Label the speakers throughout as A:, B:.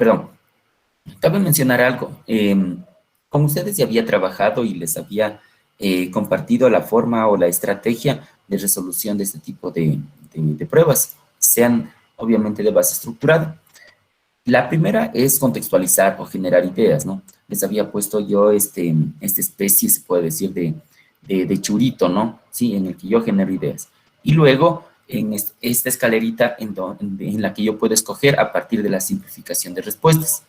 A: perdón, cabe mencionar algo. Con ustedes ya había trabajado y les había compartido la forma o la estrategia de resolución de este tipo de pruebas, sean obviamente de base estructurada. La primera es contextualizar o generar ideas, ¿no? Les había puesto yo esta especie, se puede decir, de churito, ¿no? Sí, en el que yo genero ideas. Y luego, en esta escalerita en la que yo puedo escoger a partir de la simplificación de respuestas.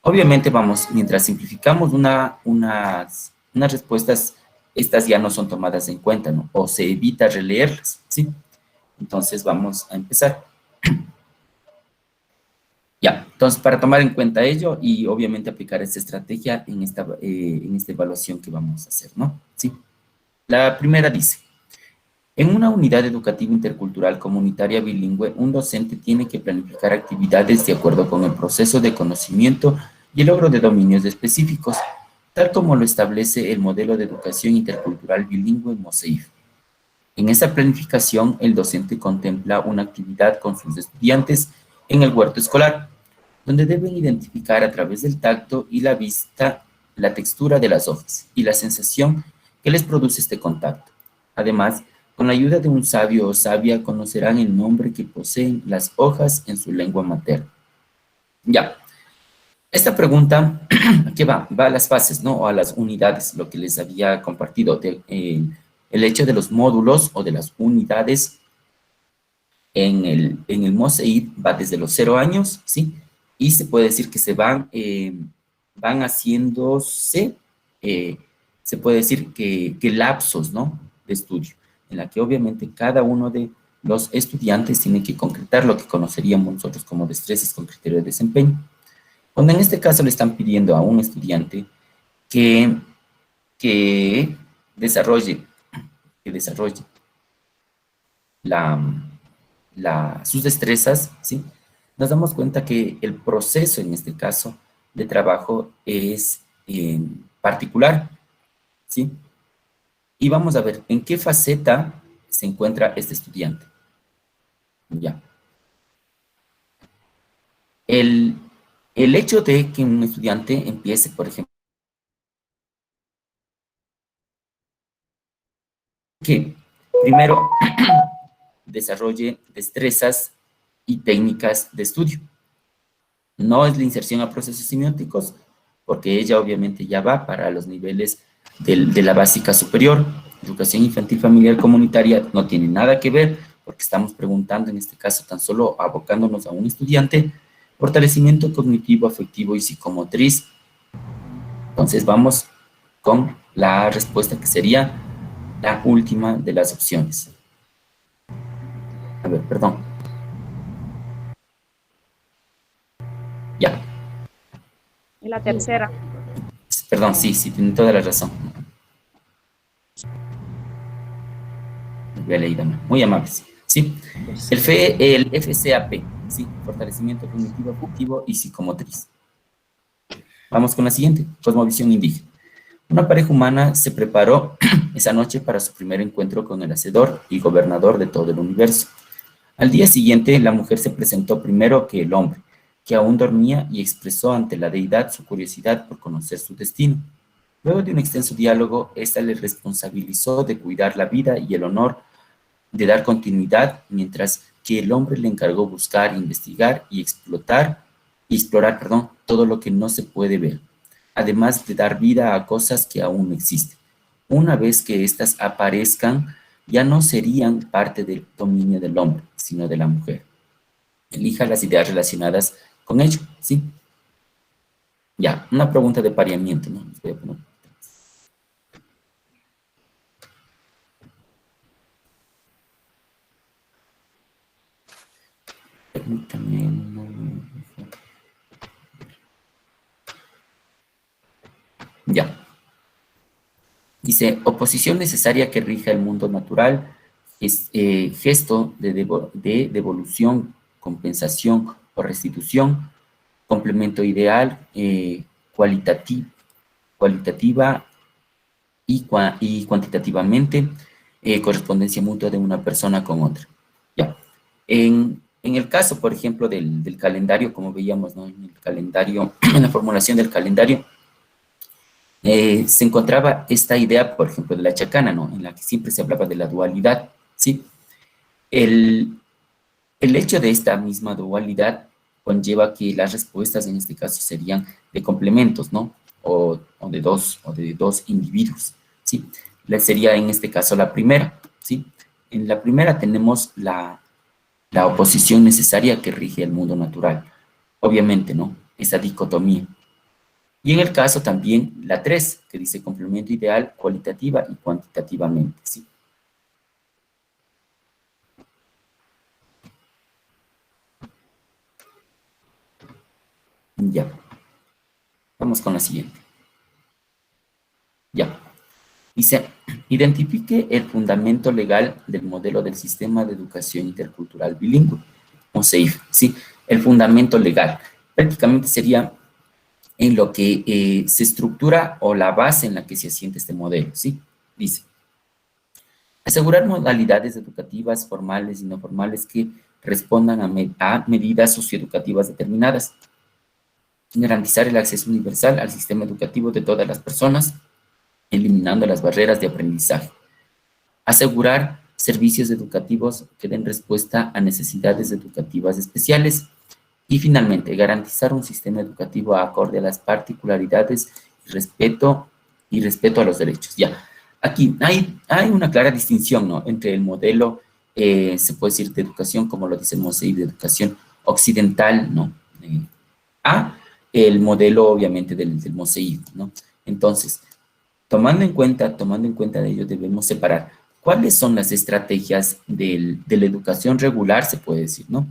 A: Obviamente, vamos, mientras simplificamos unas respuestas, estas ya no son tomadas en cuenta, ¿no? O se evita releerlas, ¿sí? Entonces, vamos a empezar. Ya, entonces para tomar en cuenta ello y obviamente aplicar esta estrategia en esta evaluación que vamos a hacer, ¿no? Sí. La primera dice, en una unidad educativa intercultural comunitaria bilingüe, un docente tiene que planificar actividades de acuerdo con el proceso de conocimiento y el logro de dominios específicos, tal como lo establece el modelo de educación intercultural bilingüe MOSEIF. En esa planificación, el docente contempla una actividad con sus estudiantes en el huerto escolar, donde deben identificar a través del tacto y la vista la textura de las hojas y la sensación que les produce este contacto. Además, con la ayuda de un sabio o sabia conocerán el nombre que poseen las hojas en su lengua materna. Ya, esta pregunta, ¿a qué va? Va a las fases, ¿no? O a las unidades, lo que les había compartido. El hecho de los módulos o de las unidades en el MOSEID va desde los 0 años, ¿sí? Y se puede decir que van haciéndose, se puede decir que lapsos, ¿no? De estudio, en la que obviamente cada uno de los estudiantes tiene que concretar lo que conoceríamos nosotros como destrezas con criterio de desempeño. Cuando en este caso le están pidiendo a un estudiante que desarrolle sus destrezas, ¿sí? Nos damos cuenta que el proceso, en este caso, de trabajo es particular, ¿sí? Y vamos a ver en qué faceta se encuentra este estudiante. Ya. El hecho de que un estudiante empiece, por ejemplo, que primero desarrolle destrezas y técnicas de estudio. No es la inserción a procesos semióticos, porque ella obviamente ya va para los niveles de la básica superior. Educación infantil familiar comunitaria no tiene nada que ver, porque estamos preguntando en este caso tan solo abocándonos a un estudiante, fortalecimiento cognitivo, afectivo y psicomotriz. Entonces vamos con la respuesta que sería la última de las opciones. A ver, perdón. Ya.
B: Y la tercera.
A: Perdón, sí, tienen toda la razón. Había leído mal. Muy amables. Sí. El FCAP, sí, fortalecimiento cognitivo, afectivo y psicomotriz. Vamos con la siguiente, cosmovisión indígena. Una pareja humana se preparó esa noche para su primer encuentro con el hacedor y gobernador de todo el universo. Al día siguiente, la mujer se presentó primero que el hombre, que aún dormía y expresó ante la deidad su curiosidad por conocer su destino. Luego de un extenso diálogo, esta le responsabilizó de cuidar la vida y el honor, de dar continuidad, mientras que el hombre le encargó buscar, investigar y explorar, todo lo que no se puede ver, además de dar vida a cosas que aún no existen. Una vez que éstas aparezcan, ya no serían parte del dominio del hombre, sino de la mujer. Elija las ideas relacionadas con ello, ¿sí? Ya, una pregunta de pareamiento, ¿no? Les voy a poner. Permítame. Ya. Dice, oposición necesaria que rija el mundo natural, es, gesto de devolución, compensación o restitución, complemento ideal, cualitativa y cuantitativamente, correspondencia mutua de una persona con otra. Ya. En En el caso, por ejemplo, del calendario, como veíamos, ¿no? En el calendario, en la formulación del calendario, se encontraba esta idea, por ejemplo, de la chacana, ¿no? En la que siempre se hablaba de la dualidad, ¿sí? El hecho de esta misma dualidad conlleva que las respuestas en este caso serían de complementos, ¿no? O de dos individuos, ¿sí? Sería en este caso la primera, ¿sí? En la primera tenemos la oposición necesaria que rige el mundo natural. Obviamente, ¿no? Esa dicotomía. Y en el caso también la 3, que dice complemento ideal cualitativa y cuantitativamente, ¿sí? Ya. Vamos con la siguiente. Ya. Dice, identifique el fundamento legal del modelo del sistema de educación intercultural bilingüe, o SEIF, ¿sí? El fundamento legal. Prácticamente sería en lo que se estructura o la base en la que se asienta este modelo, ¿sí? Dice, asegurar modalidades educativas formales y no formales que respondan a medidas socioeducativas determinadas, garantizar el acceso universal al sistema educativo de todas las personas, eliminando las barreras de aprendizaje, asegurar servicios educativos que den respuesta a necesidades educativas especiales y finalmente garantizar un sistema educativo acorde a las particularidades y respeto a los derechos. Ya, aquí hay una clara distinción, ¿no? Entre el modelo, se puede decir, de educación, como lo dice el MOSEIF, de educación occidental, ¿no? A el modelo, obviamente, del MOSEIF, ¿no? Entonces, tomando en cuenta de ello, debemos separar cuáles son las estrategias de la educación regular, se puede decir, ¿no?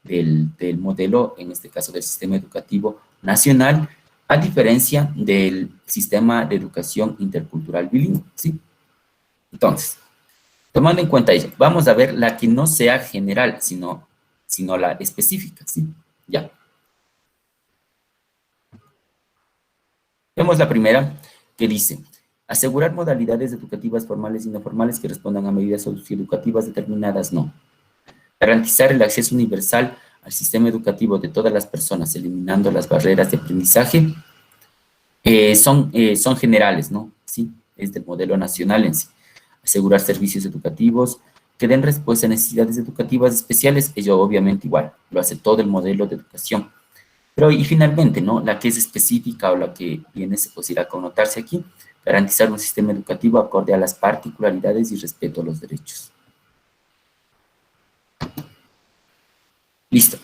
A: Del modelo, en este caso del sistema educativo nacional, a diferencia del sistema de educación intercultural bilingüe, ¿sí? Entonces, tomando en cuenta ello, vamos a ver la que no sea general, sino la específica, ¿sí? Ya. Vemos la primera, que dice, asegurar modalidades educativas formales y no formales que respondan a medidas socioeducativas determinadas, no. Garantizar el acceso universal al sistema educativo de todas las personas, eliminando las barreras de aprendizaje, son generales, ¿no? Sí, es del modelo nacional en sí. Asegurar servicios educativos que den respuesta a necesidades educativas especiales, ello obviamente igual, lo hace todo el modelo de educación. Pero y finalmente, ¿no? La que es específica o la que viene, se pudiera connotarse aquí, garantizar un sistema educativo acorde a las particularidades y respeto a los derechos. Listo.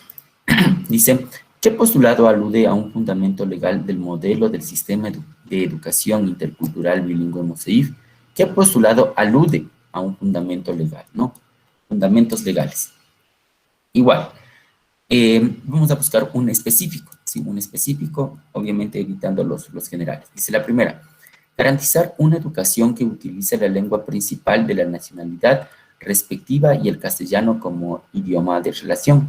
A: Dice, ¿qué postulado alude a un fundamento legal del modelo del sistema de educación intercultural bilingüe MOSEIF? ¿Qué postulado alude a un fundamento legal, no? Fundamentos legales. Igual, vamos a buscar un específico, ¿sí? Un específico, obviamente evitando los generales. Dice la primera, garantizar una educación que utilice la lengua principal de la nacionalidad respectiva y el castellano como idioma de relación,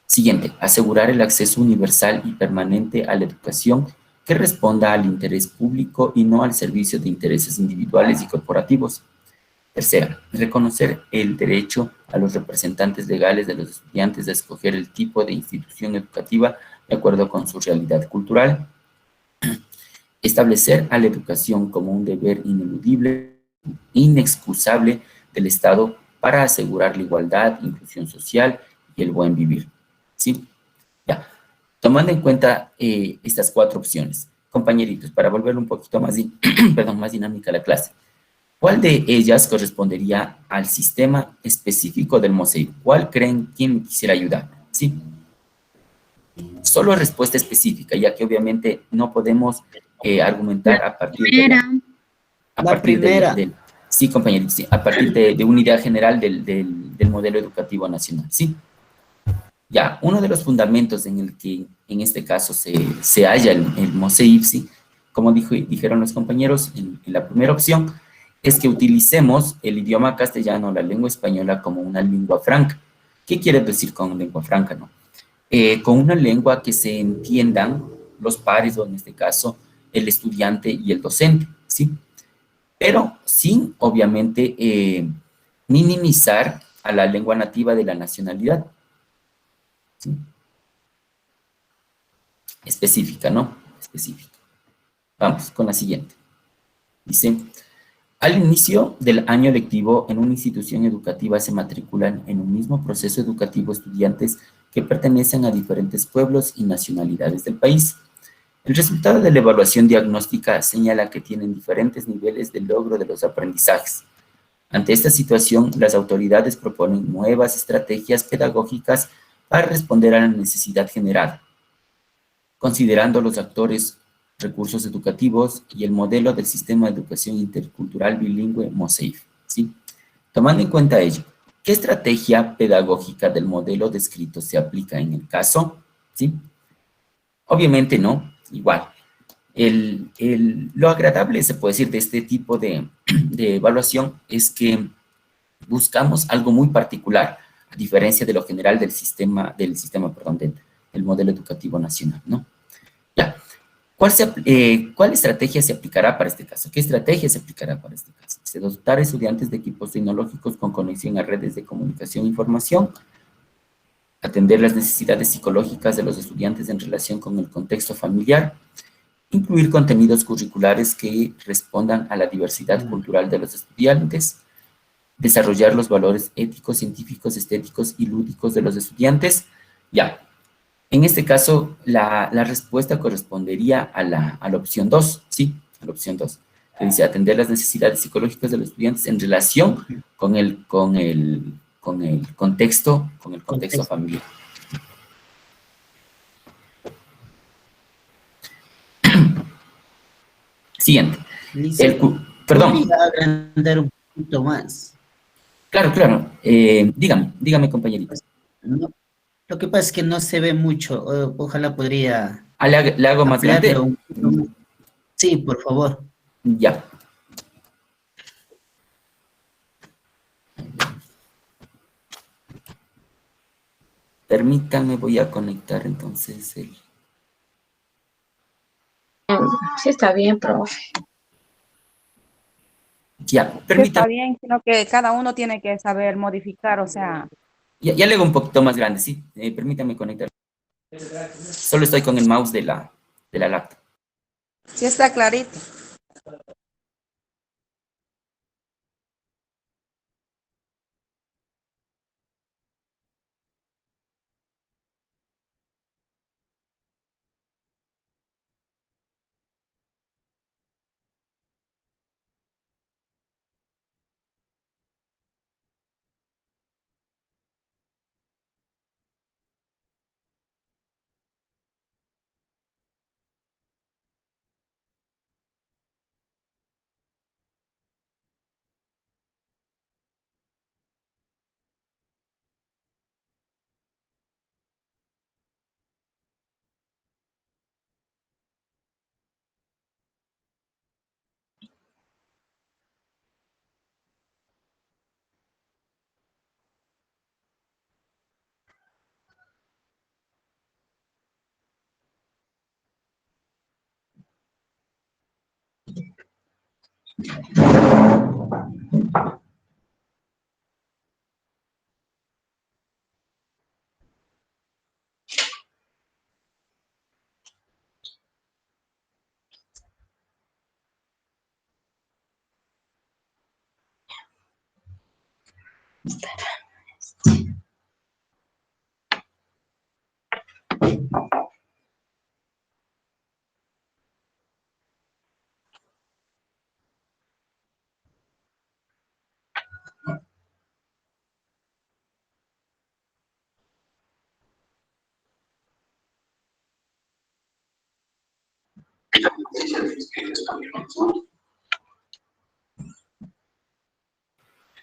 A: Siguiente, asegurar el acceso universal y permanente a la educación que responda al interés público y no al servicio de intereses individuales y corporativos. Tercera, reconocer el derecho a los representantes legales de los estudiantes de escoger el tipo de institución educativa de acuerdo con su realidad cultural. Establecer a la educación como un deber ineludible, inexcusable del Estado para asegurar la igualdad, inclusión social y el buen vivir. ¿Sí? Ya. Tomando en cuenta estas 4 opciones, compañeritos, para volver un poquito más, más dinámica la clase, ¿cuál de ellas correspondería al sistema específico del MOSEIF? ¿Cuál creen quién quisiera ayudar? ¿Sí? Solo respuesta específica, ya que obviamente no podemos argumentar a partir de sí, compañeritos, sí, a partir de una idea general del modelo educativo nacional, ¿sí? Ya, uno de los fundamentos en el que en este caso se halla el MOSEIF, ¿sí? Como dijeron los compañeros en la primera opción, es que utilicemos el idioma castellano, la lengua española, como una lengua franca. ¿Qué quiere decir con lengua franca, no? Con una lengua que se entiendan los pares, o en este caso, el estudiante y el docente, ¿sí? Pero sin, obviamente, minimizar a la lengua nativa de la nacionalidad. ¿Sí? Específica, ¿no? Específica. Vamos con la siguiente. Dice, al inicio del año lectivo, en una institución educativa se matriculan en un mismo proceso educativo estudiantes que pertenecen a diferentes pueblos y nacionalidades del país. El resultado de la evaluación diagnóstica señala que tienen diferentes niveles de logro de los aprendizajes. Ante esta situación, las autoridades proponen nuevas estrategias pedagógicas para responder a la necesidad generada, considerando los actores, recursos educativos y el modelo del sistema de educación intercultural bilingüe MOSEIF, ¿sí? Tomando en cuenta ello, ¿qué estrategia pedagógica del modelo descrito se aplica en el caso? ¿Sí? Obviamente no, igual. Lo agradable, se puede decir, de este tipo de evaluación es que buscamos algo muy particular, a diferencia de lo general del modelo educativo nacional, ¿no? Ya. ¿Cuál estrategia se aplicará para este caso? ¿Qué estrategia se aplicará para este caso? Se dotar a estudiantes de equipos tecnológicos con conexión a redes de comunicación e información, atender las necesidades psicológicas de los estudiantes en relación con el contexto familiar, incluir contenidos curriculares que respondan a la diversidad cultural de los estudiantes, desarrollar los valores éticos, científicos, estéticos y lúdicos de los estudiantes. Ya, en este caso, la respuesta correspondería a la opción 2, ¿sí? A la opción 2, que dice atender las necesidades psicológicas de los estudiantes en relación con el contexto familiar. Siguiente. Perdón.
C: ¿Podría agrandar un poquito más?
A: Claro, claro. Dígame, compañerita.
C: No, lo que pasa es que no se ve mucho. Ojalá podría...
A: ¿Le hago más grande?
C: Un poquito más. Sí, por favor.
A: Ya. Permítanme, voy a conectar entonces el...
B: Sí, está bien, profe.
A: Ya,
B: Sí,
A: permítanme.
B: está bien, sino que cada uno tiene que saber modificar, o sea...
A: Ya le hago un poquito más grande, sí. Permítanme conectar. Solo estoy con el mouse de la laptop.
B: Sí, está clarito.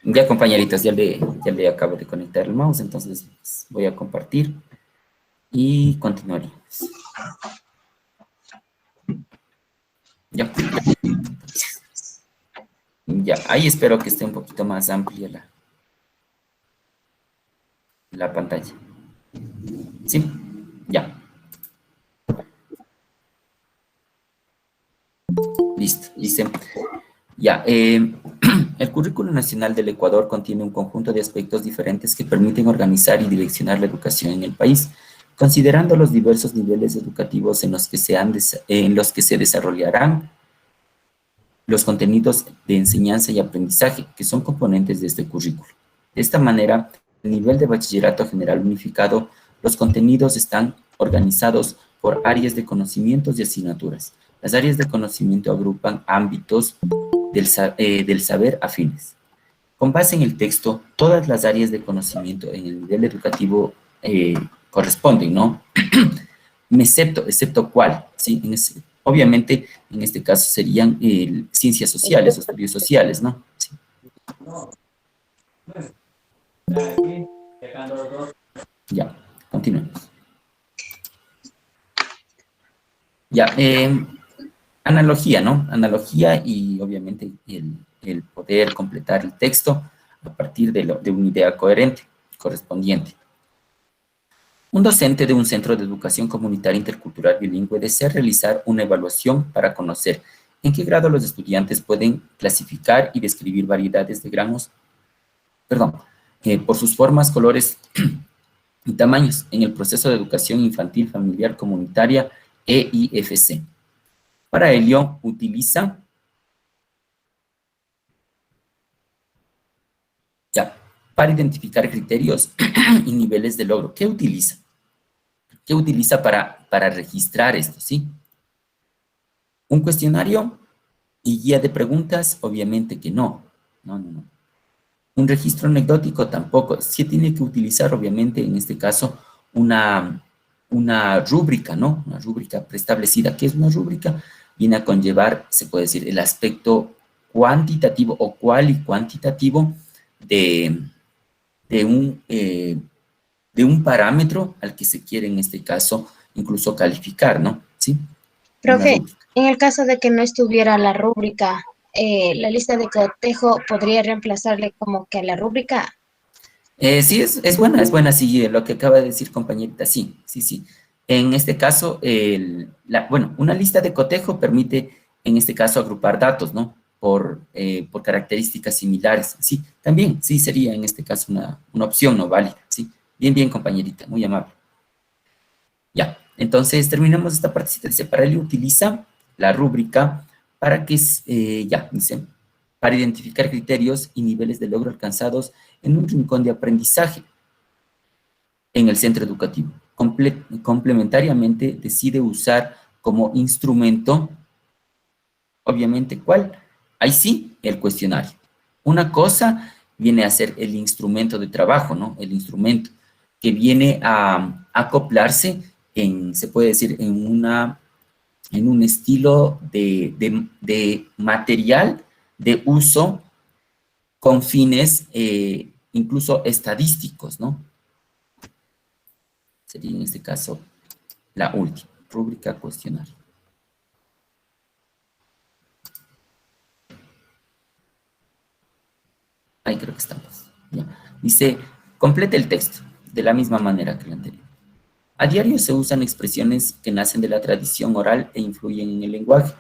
A: Ya, compañeritas, ya le acabo de conectar el mouse, entonces pues, voy a compartir y continuaríamos. Ya. Ya, ahí espero que esté un poquito más amplia la pantalla. ¿Sí? Ya. Listo, dice. Ya, el El Currículo Nacional del Ecuador contiene un conjunto de aspectos diferentes que permiten organizar y direccionar la educación en el país, considerando los diversos niveles educativos en los que se desarrollarán los contenidos de enseñanza y aprendizaje, que son componentes de este currículo. De esta manera, el nivel de bachillerato general unificado, los contenidos están organizados por áreas de conocimientos y asignaturas. Las áreas de conocimiento agrupan ámbitos del saber afines. Con base en el texto, todas las áreas de conocimiento en el nivel educativo corresponden, ¿no? excepto cuál, ¿sí? Obviamente, en este caso serían ciencias sociales o estudios sociales, ¿no? Sí. Ya, continuemos. Ya, analogía, ¿no? Analogía y obviamente el poder completar el texto a partir de una idea coherente, correspondiente. Un docente de un centro de educación comunitaria intercultural bilingüe desea realizar una evaluación para conocer en qué grado los estudiantes pueden clasificar y describir variedades de gramos, por sus formas, colores y tamaños en el proceso de educación infantil familiar comunitaria EIFC. Para ello, utiliza para identificar criterios y niveles de logro. ¿Qué utiliza? ¿Qué utiliza para registrar esto, sí? ¿Un cuestionario y guía de preguntas? Obviamente que no. No. ¿Un registro anecdótico? Tampoco. Sí tiene que utilizar, obviamente, en este caso, una rúbrica, ¿no? Una rúbrica preestablecida. ¿Qué es una rúbrica? Viene a conllevar, se puede decir, el aspecto cuantitativo o cualitativo de un parámetro al que se quiere, en este caso, incluso calificar, ¿no? ¿Sí?
D: Profe, en el caso de que no estuviera la rúbrica, la lista de cotejo podría reemplazarle como que a la rúbrica.
A: Sí, es buena, sí, lo que acaba de decir compañerita, sí. En este caso, una lista de cotejo permite, en este caso, agrupar datos, ¿no? Por características similares, sí, también, sí, sería en este caso una opción no válida, sí. Bien, compañerita, muy amable. Ya, entonces terminamos esta partecita. Dice, para ello utiliza la rúbrica para que, dice, para identificar criterios y niveles de logro alcanzados en un rincón de aprendizaje en el centro educativo. Complementariamente decide usar como instrumento, obviamente, ¿cuál? Ahí sí, el cuestionario. Una cosa viene a ser el instrumento de trabajo, ¿no? El instrumento que viene a acoplarse se puede decir, en un estilo de material de uso con fines incluso estadísticos, ¿no? Sería en este caso la última, rúbrica cuestionario. Ahí creo que estamos. Ya. Dice, complete el texto de la misma manera que el anterior. A diario se usan expresiones que nacen de la tradición oral e influyen en el lenguaje.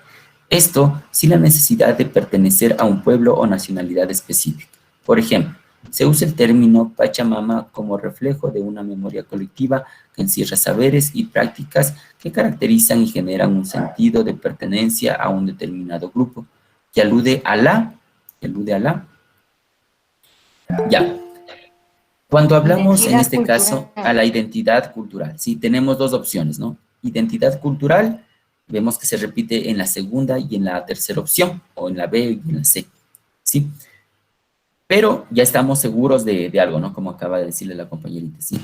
A: Esto sin la necesidad de pertenecer a un pueblo o nacionalidad específica. Por ejemplo, se usa el término Pachamama como reflejo de una memoria colectiva que encierra saberes y prácticas que caracterizan y generan un sentido de pertenencia a un determinado grupo, que alude a la. Ya. Cuando hablamos, en este caso, a la identidad cultural, sí, tenemos dos opciones, ¿no? Identidad cultural, vemos que se repite en la segunda y en la tercera opción, o en la B y en la C, ¿sí? Pero ya estamos seguros de algo, ¿no? Como acaba de decirle la compañerita, ¿sí?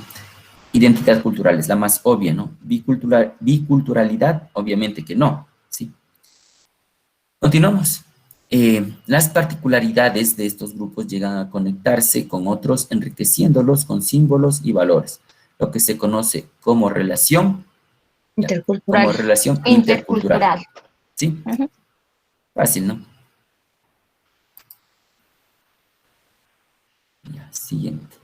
A: Identidad cultural es la más obvia, ¿no? Biculturalidad, obviamente que no, ¿sí? Continuamos. Las particularidades de estos grupos llegan a conectarse con otros, enriqueciéndolos con símbolos y valores, lo que se conoce como relación intercultural. Como relación intercultural. ¿Sí? Fácil, ¿no? Ya, siguiente.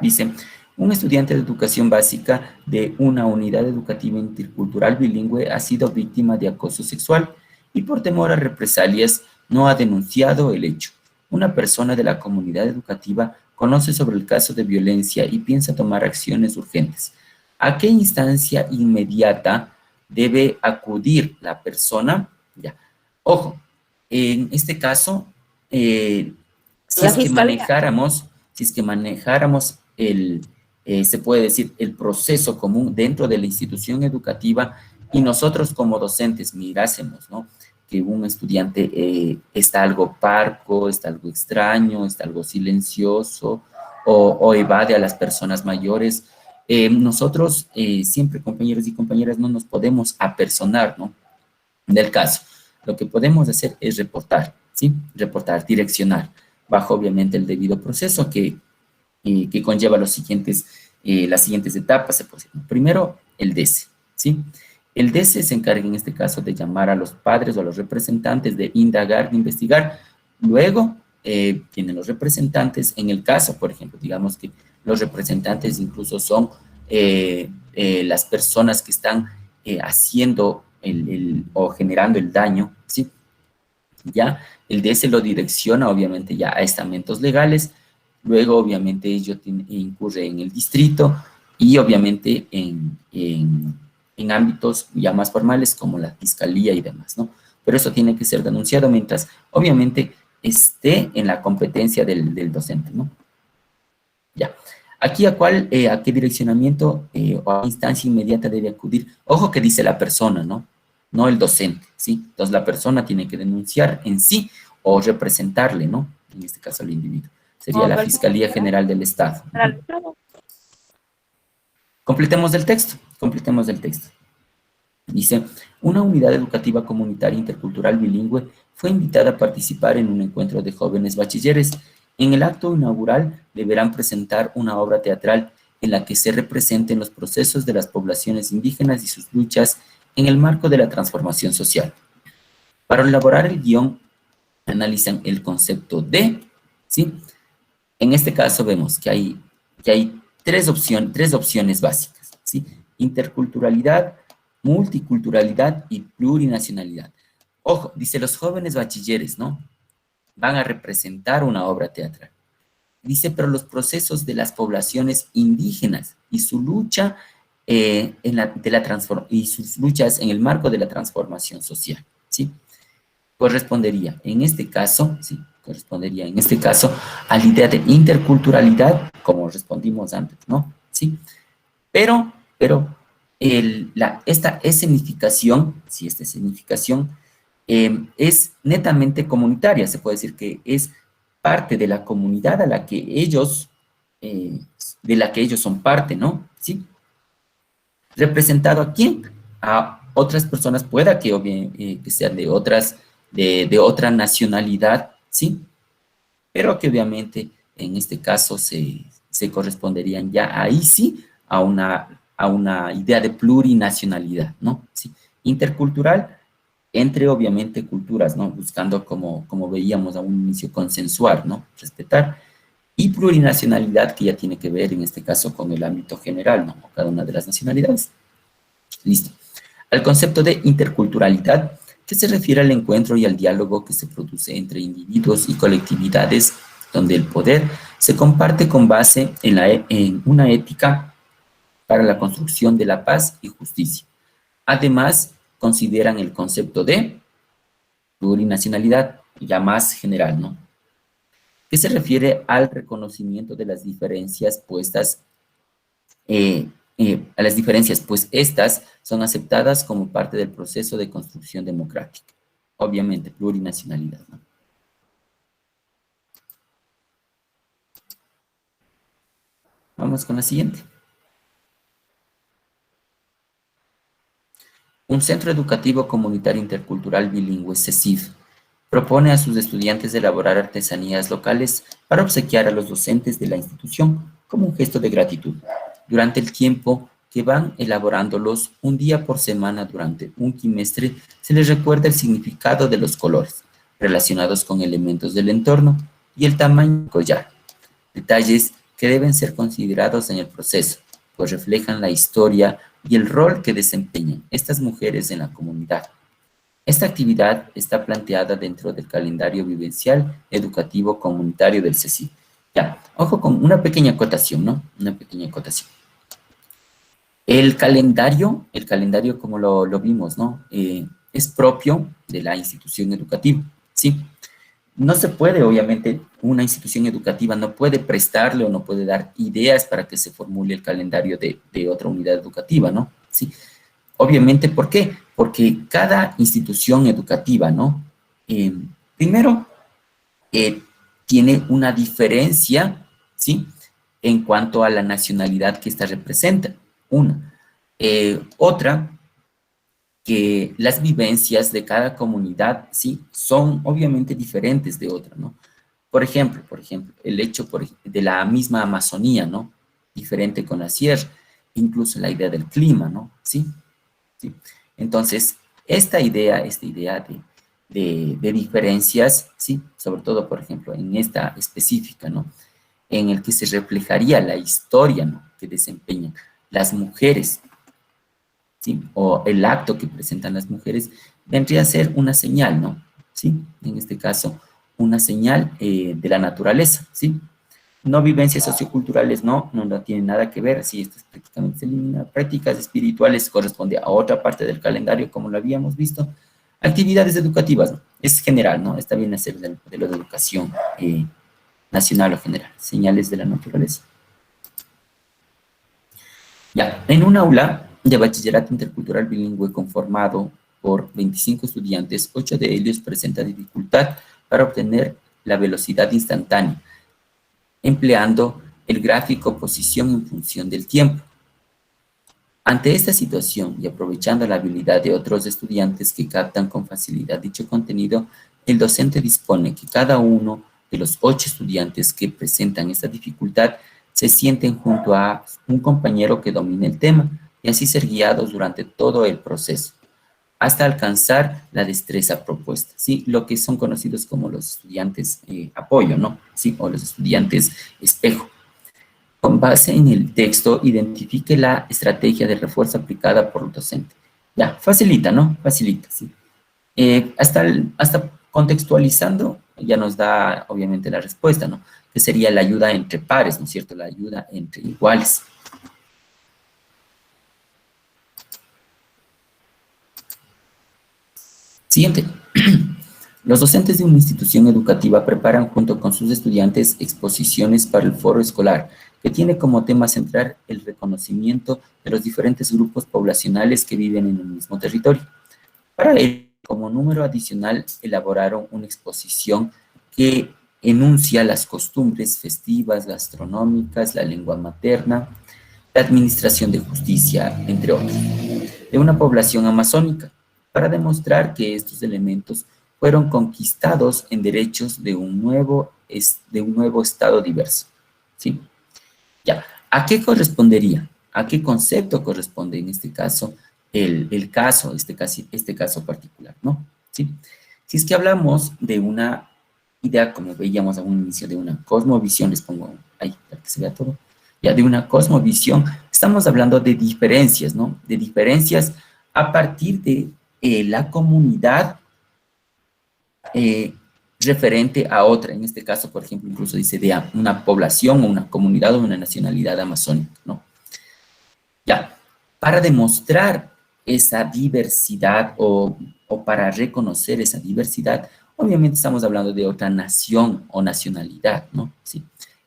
A: Dice, un estudiante de educación básica de una unidad educativa intercultural bilingüe ha sido víctima de acoso sexual y por temor a represalias no ha denunciado el hecho. Una persona de la comunidad educativa conoce sobre el caso de violencia y piensa tomar acciones urgentes. ¿A qué instancia inmediata debe acudir la persona? Ya. Ojo, en este caso, si
B: La
A: es que
B: fiscalía.
A: manejáramos se puede decir, el proceso común dentro de la institución educativa y nosotros como docentes mirásemos, ¿no?, que un estudiante está algo parco, está algo extraño, está algo silencioso o evade a las personas mayores. Nosotros siempre, compañeros y compañeras, no nos podemos apersonar, ¿no?, del caso. Lo que podemos hacer es reportar, ¿sí? Reportar, direccionar, bajo obviamente el debido proceso que conlleva las siguientes etapas. Se puede decir. Primero, el DECE, ¿sí? El DECE se encarga en este caso de llamar a los padres o a los representantes, de indagar, de investigar. Luego, tienen los representantes, en el caso, por ejemplo, digamos que los representantes incluso son las personas que están haciendo o generando el daño, ¿sí? Ya, el DECE lo direcciona obviamente ya a estamentos legales. Luego, obviamente, ello incurre en el distrito y, obviamente, en ámbitos ya más formales como la fiscalía y demás, ¿no? Pero eso tiene que ser denunciado mientras, obviamente, esté en la competencia del docente, ¿no? Ya. Aquí, ¿a qué direccionamiento o a instancia inmediata debe acudir? Ojo que dice la persona, ¿no? No el docente, ¿sí? Entonces, la persona tiene que denunciar en sí o representarle, ¿no? En este caso, al individuo. Sería la Fiscalía General del Estado. Completemos el texto. Dice, una unidad educativa comunitaria intercultural bilingüe fue invitada a participar en un encuentro de jóvenes bachilleres. En el acto inaugural deberán presentar una obra teatral en la que se representen los procesos de las poblaciones indígenas y sus luchas en el marco de la transformación social. Para elaborar el guión, analizan el concepto de, ¿sí? En este caso vemos que hay tres opciones básicas, ¿sí? Interculturalidad, multiculturalidad y plurinacionalidad. Ojo, dice, los jóvenes bachilleres, ¿no?, van a representar una obra teatral. Dice, pero los procesos de las poblaciones indígenas y su lucha y sus luchas en el marco de la transformación social, ¿sí? Correspondería en este caso a la idea de interculturalidad, como respondimos antes, ¿no? Sí. Pero esta escenificación es netamente comunitaria. Se puede decir que es parte de la comunidad de la que ellos son parte, ¿no? Sí. ¿Representado a quién? A otras personas, pueda que sean de otra nacionalidad, ¿sí? Pero que obviamente en este caso se corresponderían ya ahí sí a una idea de plurinacionalidad, ¿no? Sí. Intercultural, entre obviamente culturas, ¿no? Buscando, como veíamos a un inicio, consensuar, ¿no? Respetar. Y plurinacionalidad, que ya tiene que ver en este caso con el ámbito general, ¿no? Cada una de las nacionalidades. Listo. Al concepto de interculturalidad, que se refiere al encuentro y al diálogo que se produce entre individuos y colectividades, donde el poder se comparte con base en una ética para la construcción de la paz y justicia. Además, consideran el concepto de plurinacionalidad, ya más general, ¿no?, que se refiere al reconocimiento de las diferencias pues estas son aceptadas como parte del proceso de construcción democrática. Obviamente, plurinacionalidad, ¿no? Vamos con la siguiente. Un centro educativo comunitario intercultural bilingüe, CECIB, propone a sus estudiantes elaborar artesanías locales para obsequiar a los docentes de la institución como un gesto de gratitud. Durante el tiempo que van elaborándolos, un día por semana durante un quimestre, se les recuerda el significado de los colores relacionados con elementos del entorno y el tamaño del collar. Detalles que deben ser considerados en el proceso, pues reflejan la historia y el rol que desempeñan estas mujeres en la comunidad. Esta actividad está planteada dentro del calendario vivencial educativo comunitario del CECI. Ya, ojo con una pequeña acotación, ¿no? Una pequeña acotación. El calendario como lo vimos, ¿no? Es propio de la institución educativa, ¿sí? No se puede, obviamente, una institución educativa no puede prestarle o no puede dar ideas para que se formule el calendario de otra unidad educativa, ¿no? Sí. Obviamente, ¿por qué? Porque cada institución educativa, ¿no? Primero, tiene una diferencia, ¿sí? En cuanto a la nacionalidad que ésta representa, una. Otra, que las vivencias de cada comunidad, sí, son obviamente diferentes de otra, ¿no? Por ejemplo, el hecho de la misma Amazonía, ¿no? Diferente con la sierra, incluso la idea del clima, ¿no? Sí, sí. Entonces, esta idea de diferencias, sí, sobre todo, por ejemplo, en esta específica, ¿no? En el que se reflejaría la historia, ¿no? Que desempeñan las mujeres, ¿sí? O el acto que presentan las mujeres, vendría a ser una señal, ¿no? ¿Sí? En este caso, una señal de la naturaleza, ¿sí? No vivencias socioculturales, no tienen nada que ver, sí, esto es prácticamente se elimina. Prácticas espirituales corresponde a otra parte del calendario, como lo habíamos visto. Actividades educativas, ¿no? Es general, ¿no? Está bien hacer de lo de educación nacional o general. Señales de la naturaleza. Ya, en un aula de bachillerato intercultural bilingüe conformado por 25 estudiantes, 8 de ellos presentan dificultad para obtener la velocidad instantánea, empleando el gráfico posición en función del tiempo. Ante esta situación y aprovechando la habilidad de otros estudiantes que captan con facilidad dicho contenido, el docente dispone que cada uno de los 8 estudiantes que presentan esta dificultad se sienten junto a un compañero que domine el tema y así ser guiados durante todo el proceso, hasta alcanzar la destreza propuesta, ¿sí? Lo que son conocidos como los estudiantes apoyo, ¿no? ¿Sí? O los estudiantes espejo. Con base en el texto, identifique la estrategia de refuerzo aplicada por el docente. Ya, facilita, ¿no? Facilita, ¿sí? Hasta contextualizando, ya nos da, obviamente, la respuesta, ¿no? Que sería la ayuda entre pares, ¿no es cierto? La ayuda entre iguales. Siguiente. Los docentes de una institución educativa preparan junto con sus estudiantes exposiciones para el foro escolar, que tiene como tema central el reconocimiento de los diferentes grupos poblacionales que viven en el mismo territorio. Para ello, como número adicional, elaboraron una exposición que enuncia las costumbres festivas, gastronómicas, la lengua materna, la administración de justicia, entre otros, de una población amazónica, para demostrar que estos elementos fueron conquistados en derechos de un nuevo estado diverso. ¿Sí? Ya, ¿a qué correspondería? ¿A qué concepto corresponde en este caso el caso, este caso particular, ¿no? ¿Sí? Si es que hablamos de una idea, como veíamos a un inicio, de una cosmovisión, les pongo ahí para que se vea todo, ya de una cosmovisión, estamos hablando de diferencias, ¿no? De diferencias a partir de la comunidad referente a otra, en este caso, por ejemplo, incluso dice de una población o una comunidad o una nacionalidad amazónica, ¿no? Ya, para demostrar esa diversidad o para reconocer esa diversidad, obviamente estamos hablando de otra nación o nacionalidad, ¿no? Sí.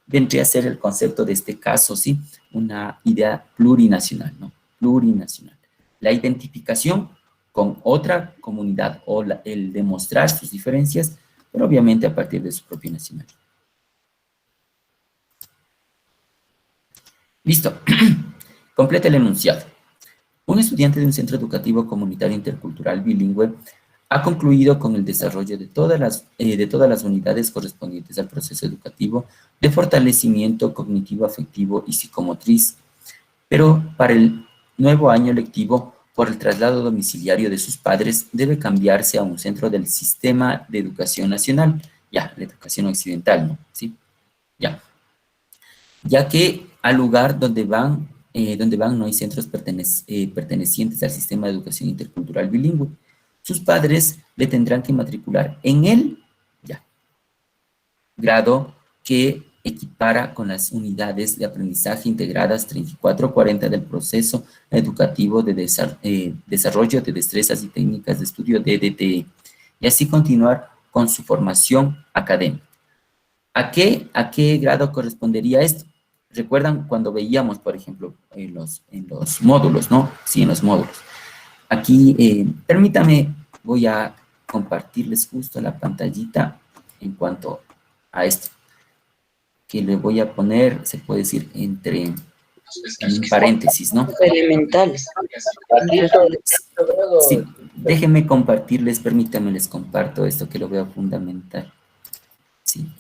A: Vendría a ser el concepto de este caso, ¿sí? Una idea plurinacional, ¿no? Plurinacional. La identificación con otra comunidad o el demostrar sus diferencias, pero obviamente a partir de su propia nacionalidad. Listo. Completa el enunciado. Un estudiante de un centro educativo comunitario intercultural bilingüe ha concluido con el desarrollo de todas las unidades correspondientes al proceso educativo de fortalecimiento cognitivo, afectivo y psicomotriz, pero para el nuevo año lectivo, por el traslado domiciliario de sus padres, debe cambiarse a un centro del Sistema de Educación Nacional, ya, la educación occidental, ¿no? ¿Sí? Ya que al lugar donde van no hay centros pertenecientes al sistema de educación intercultural bilingüe. sus padres le tendrán que matricular en el grado que equipara con las unidades de aprendizaje integradas 3440 del proceso educativo de desarrollo de destrezas y técnicas de estudio DDTE, y así continuar con su formación académica. ¿A qué grado correspondería esto? ¿Recuerdan cuando veíamos, por ejemplo, en los módulos, no? Sí, en los módulos. Aquí, permítame, voy a compartirles justo la pantallita en cuanto a esto, que le voy a poner, se puede decir, en un paréntesis, ¿no?
E: Elementales.
A: Sí, déjenme compartirles, permítanme, les comparto esto que lo veo fundamental. Sí,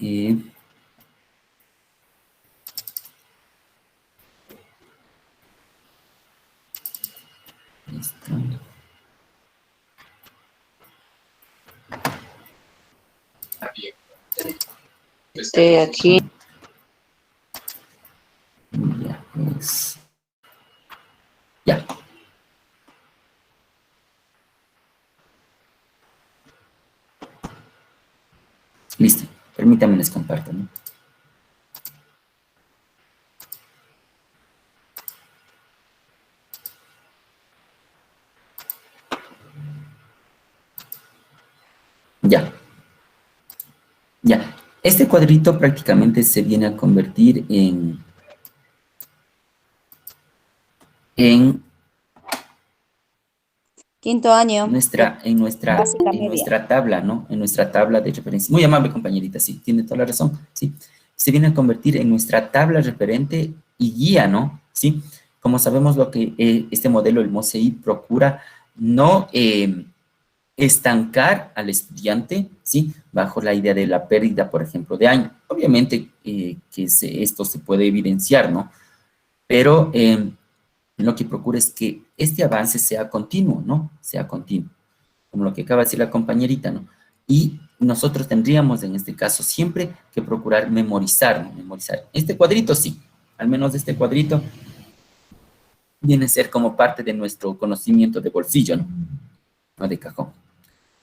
A: listo.
E: Aquí.
A: Ya, pues. Ya. Listo. Permítanme les comparto, ¿no? Ya. Ya. Este cuadrito prácticamente se viene a convertir en
B: Quinto año.
A: en nuestra tabla, ¿no? En nuestra tabla de referencia. Muy amable, compañerita, sí, tiene toda la razón, sí. Se viene a convertir en nuestra tabla referente y guía, ¿no? Sí. Como sabemos lo que este modelo, el MOSEI, procura no estancar al estudiante, ¿sí? Bajo la idea de la pérdida, por ejemplo, de año. Obviamente esto se puede evidenciar, ¿no? Pero lo que procura es que este avance sea continuo, ¿no? Sea continuo, como lo que acaba de decir la compañerita, ¿no? Y nosotros tendríamos, en este caso, siempre que procurar memorizar, ¿no? Memorizar. Este cuadrito, sí, al menos este cuadrito viene a ser como parte de nuestro conocimiento de bolsillo, ¿no? No de cajón.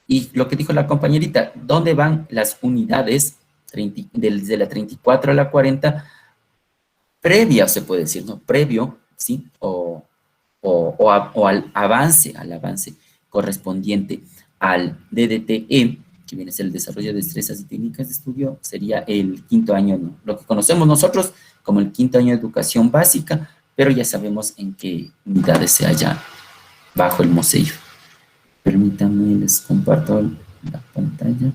A: Y lo que dijo la compañerita, ¿dónde van las unidades desde la 34 a la 40? Previa, se puede decir, ¿no? Previo, ¿sí? O al avance correspondiente al DDTE, que viene a ser el desarrollo de destrezas y técnicas de estudio, sería el quinto año, ¿no? Lo que conocemos nosotros como el quinto año de educación básica, pero ya sabemos en qué unidades se halla bajo el MOSEI. Permítanme, les comparto la pantalla.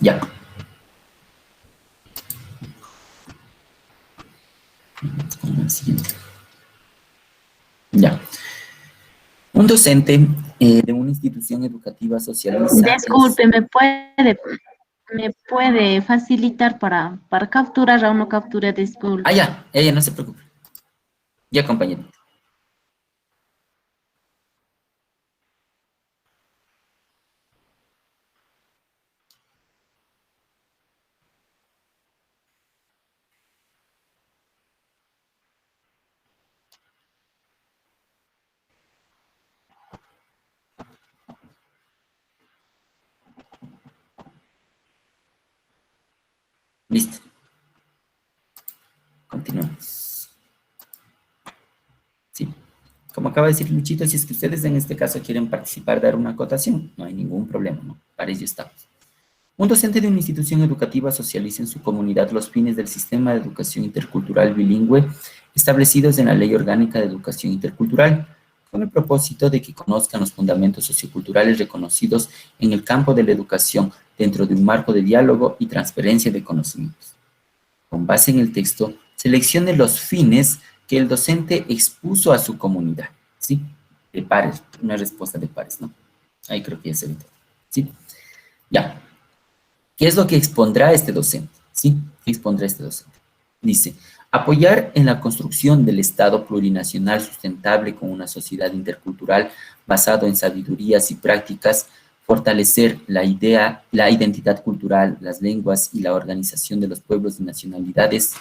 A: Ya. Con la siguiente. Ya. Un docente de una institución educativa socializa...
F: Disculpe, ¿me puede facilitar para capturar a una captura? Disculpe.
A: Ah, ya, ella no se preocupe. Ya, compañero. Listo. Continuamos. Sí. Como acaba de decir Luchito, si es que ustedes en este caso quieren participar, dar una acotación, no hay ningún problema, ¿no? Para ello estamos. Un docente de una institución educativa socializa en su comunidad los fines del sistema de educación intercultural bilingüe establecidos en la Ley Orgánica de Educación Intercultural, con el propósito de que conozcan los fundamentos socioculturales reconocidos en el campo de la educación dentro de un marco de diálogo y transferencia de conocimientos. Con base en el texto, seleccione los fines que el docente expuso a su comunidad, ¿sí? De pares, una respuesta de pares, ¿no? Ahí creo que ya se ve todo, ¿sí? Ya. ¿Qué es lo que expondrá este docente? ¿Sí? ¿Qué expondrá este docente? Dice, apoyar en la construcción del Estado plurinacional sustentable con una sociedad intercultural basado en sabidurías y prácticas, fortalecer la identidad cultural, las lenguas y la organización de los pueblos y nacionalidades,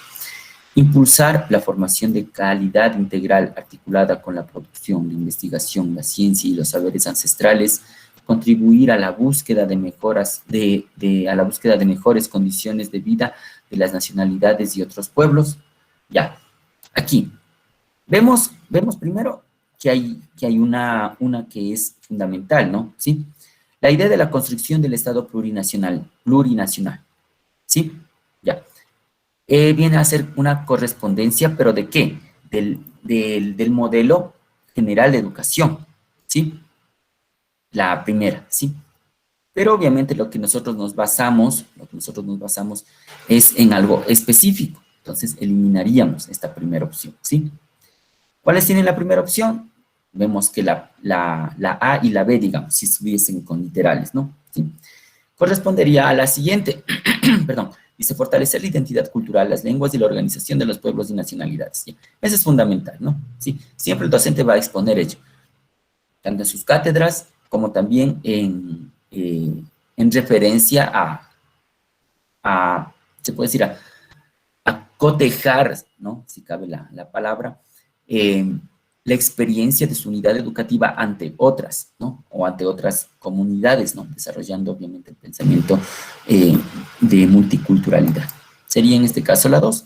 A: Impulsar la formación de calidad integral articulada con la producción, la investigación, la ciencia y los saberes ancestrales, contribuir a la búsqueda de mejoras, a la búsqueda de mejores condiciones de vida de las nacionalidades y otros pueblos. Ya, aquí, vemos primero que hay una que es fundamental, ¿no? ¿Sí? La idea de la construcción del Estado plurinacional, ¿sí? Ya. Viene a ser una correspondencia, ¿pero de qué? Del modelo general de educación, ¿sí? La primera, ¿sí? Pero obviamente lo que nosotros nos basamos es en algo específico. Entonces eliminaríamos esta primera opción, ¿sí? ¿Cuáles tienen la primera opción? Vemos que la A y la B, digamos, si estuviesen con literales, ¿no? ¿Sí? Correspondería a la siguiente, perdón, dice fortalecer la identidad cultural, las lenguas y la organización de los pueblos y nacionalidades. ¿Sí? Eso es fundamental, ¿no? ¿Sí? Siempre el docente va a exponer ello, tanto en sus cátedras como también en referencia se puede decir, a cotejar, ¿no? Si cabe la palabra, la experiencia de su unidad educativa ante otras, ¿no? O ante otras comunidades, ¿no? Desarrollando, obviamente, el pensamiento de multiculturalidad. Sería en este caso la 2.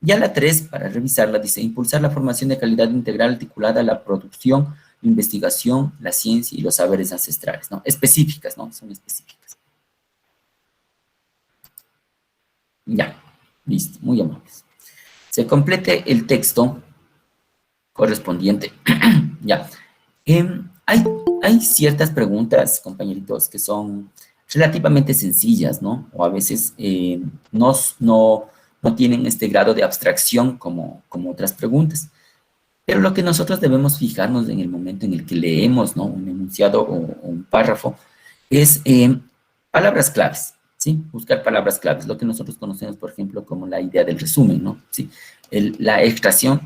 A: Ya la 3, para revisarla, dice, impulsar la formación de calidad integral articulada a la producción, la investigación, la ciencia y los saberes ancestrales, ¿no? Específicas, ¿no? Son específicas. Ya, listo, muy amables. Se complete el texto correspondiente. Ya. Hay ciertas preguntas, compañeritos, que son relativamente sencillas, ¿no? O a veces no tienen este grado de abstracción como otras preguntas. Pero lo que nosotros debemos fijarnos en el momento en el que leemos, ¿no? Un enunciado o un párrafo es palabras claves, ¿sí? Buscar palabras claves, lo que nosotros conocemos, por ejemplo, como la idea del resumen, ¿no? ¿Sí? La extracción,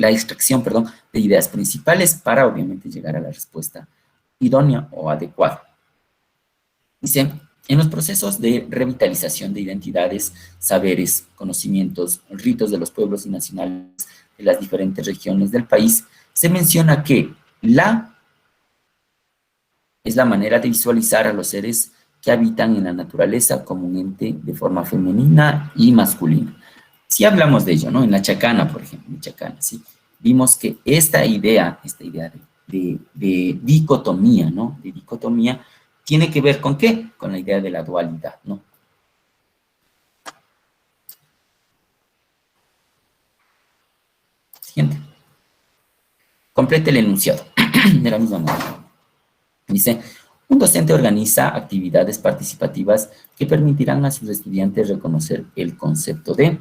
A: perdón, de ideas principales para, obviamente, llegar a la respuesta idónea o adecuada. Dice, en los procesos de revitalización de identidades, saberes, conocimientos, ritos de los pueblos y nacionales de las diferentes regiones del país, se menciona que la es la manera de visualizar a los seres que habitan en la naturaleza como un ente de forma femenina y masculina. Si hablamos de ello, ¿no? En la chacana, por ejemplo, en chacana, ¿sí? Vimos que esta idea de dicotomía, ¿no? De dicotomía, ¿tiene que ver con qué? Con la idea de la dualidad, ¿no? Siguiente. Complete el enunciado de la misma manera. Dice, un docente organiza actividades participativas que permitirán a sus estudiantes reconocer el concepto de...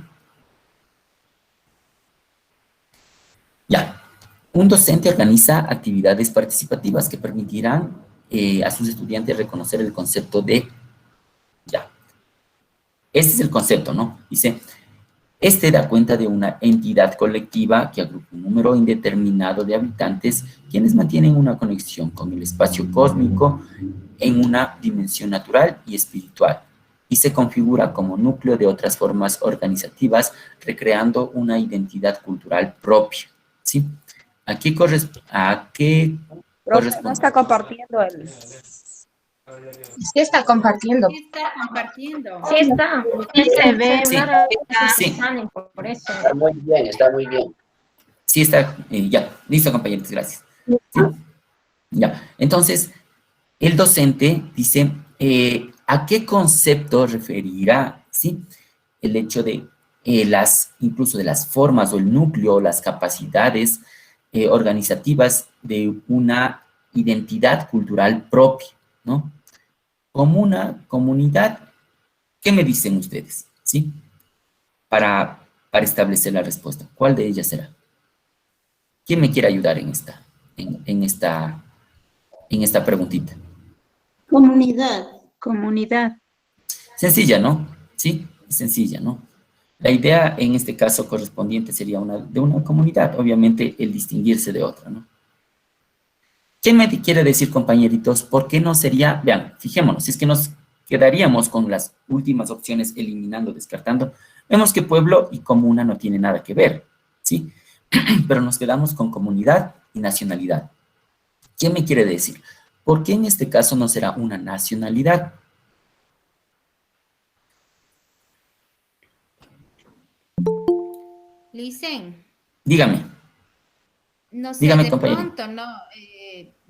A: Ya, un docente organiza actividades participativas que permitirán a sus estudiantes reconocer el concepto de... Ya, este es el concepto, ¿no? Dice, este da cuenta de una entidad colectiva que agrupa un número indeterminado de habitantes quienes mantienen una conexión con el espacio cósmico en una dimensión natural y espiritual y se configura como núcleo de otras formas organizativas recreando una identidad cultural propia, ¿sí? ¿A qué corresponde?
B: No está compartiendo el...
D: Sí está compartiendo.
G: Sí está compartiendo.
D: Sí está.
F: Sí se ve.
A: Sí, sí.
D: Por eso.
E: Está muy bien, está muy bien.
A: Sí está, ya, listo, compañeros, gracias. ¿Sí? Ya, entonces, el docente dice, ¿a qué concepto referirá, sí? El hecho de incluso de las formas o el núcleo, las capacidades organizativas de una identidad cultural propia, ¿no? Como una comunidad. ¿Qué me dicen ustedes? ¿Sí? Para establecer la respuesta. ¿Cuál de ellas será? ¿Quién me quiere ayudar en esta preguntita?
F: Comunidad.
A: Sencilla, ¿no? Sí, sencilla, ¿no? La idea en este caso correspondiente sería de una comunidad, obviamente el distinguirse de otra, ¿no? ¿Qué me quiere decir, compañeritos? ¿Por qué no sería? Vean, fijémonos, si es que nos quedaríamos con las últimas opciones eliminando, descartando, vemos que pueblo y comuna no tienen nada que ver, ¿sí? Pero nos quedamos con comunidad y nacionalidad. ¿Qué me quiere decir? ¿Por qué en este caso no será una nacionalidad?
G: Licen,
A: Dígame,
G: no sé,
A: dígame,
G: de
A: compañero.
G: pronto, ¿no?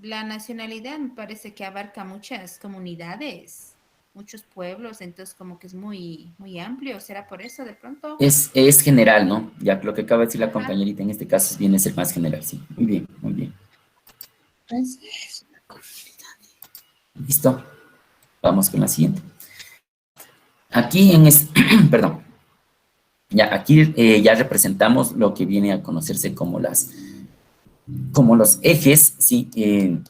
G: La nacionalidad me parece que abarca muchas comunidades, muchos pueblos, entonces como que es muy, muy amplio. ¿Será por eso de pronto?
A: Es general, ¿no? Ya lo que acaba de decir la
G: Ajá.
A: compañerita en este caso viene a ser más general, sí. Muy bien, muy bien. ¿Listo? Vamos con la siguiente. Aquí en este, perdón. Ya, aquí ya representamos lo que viene a conocerse como los ejes, ¿sí?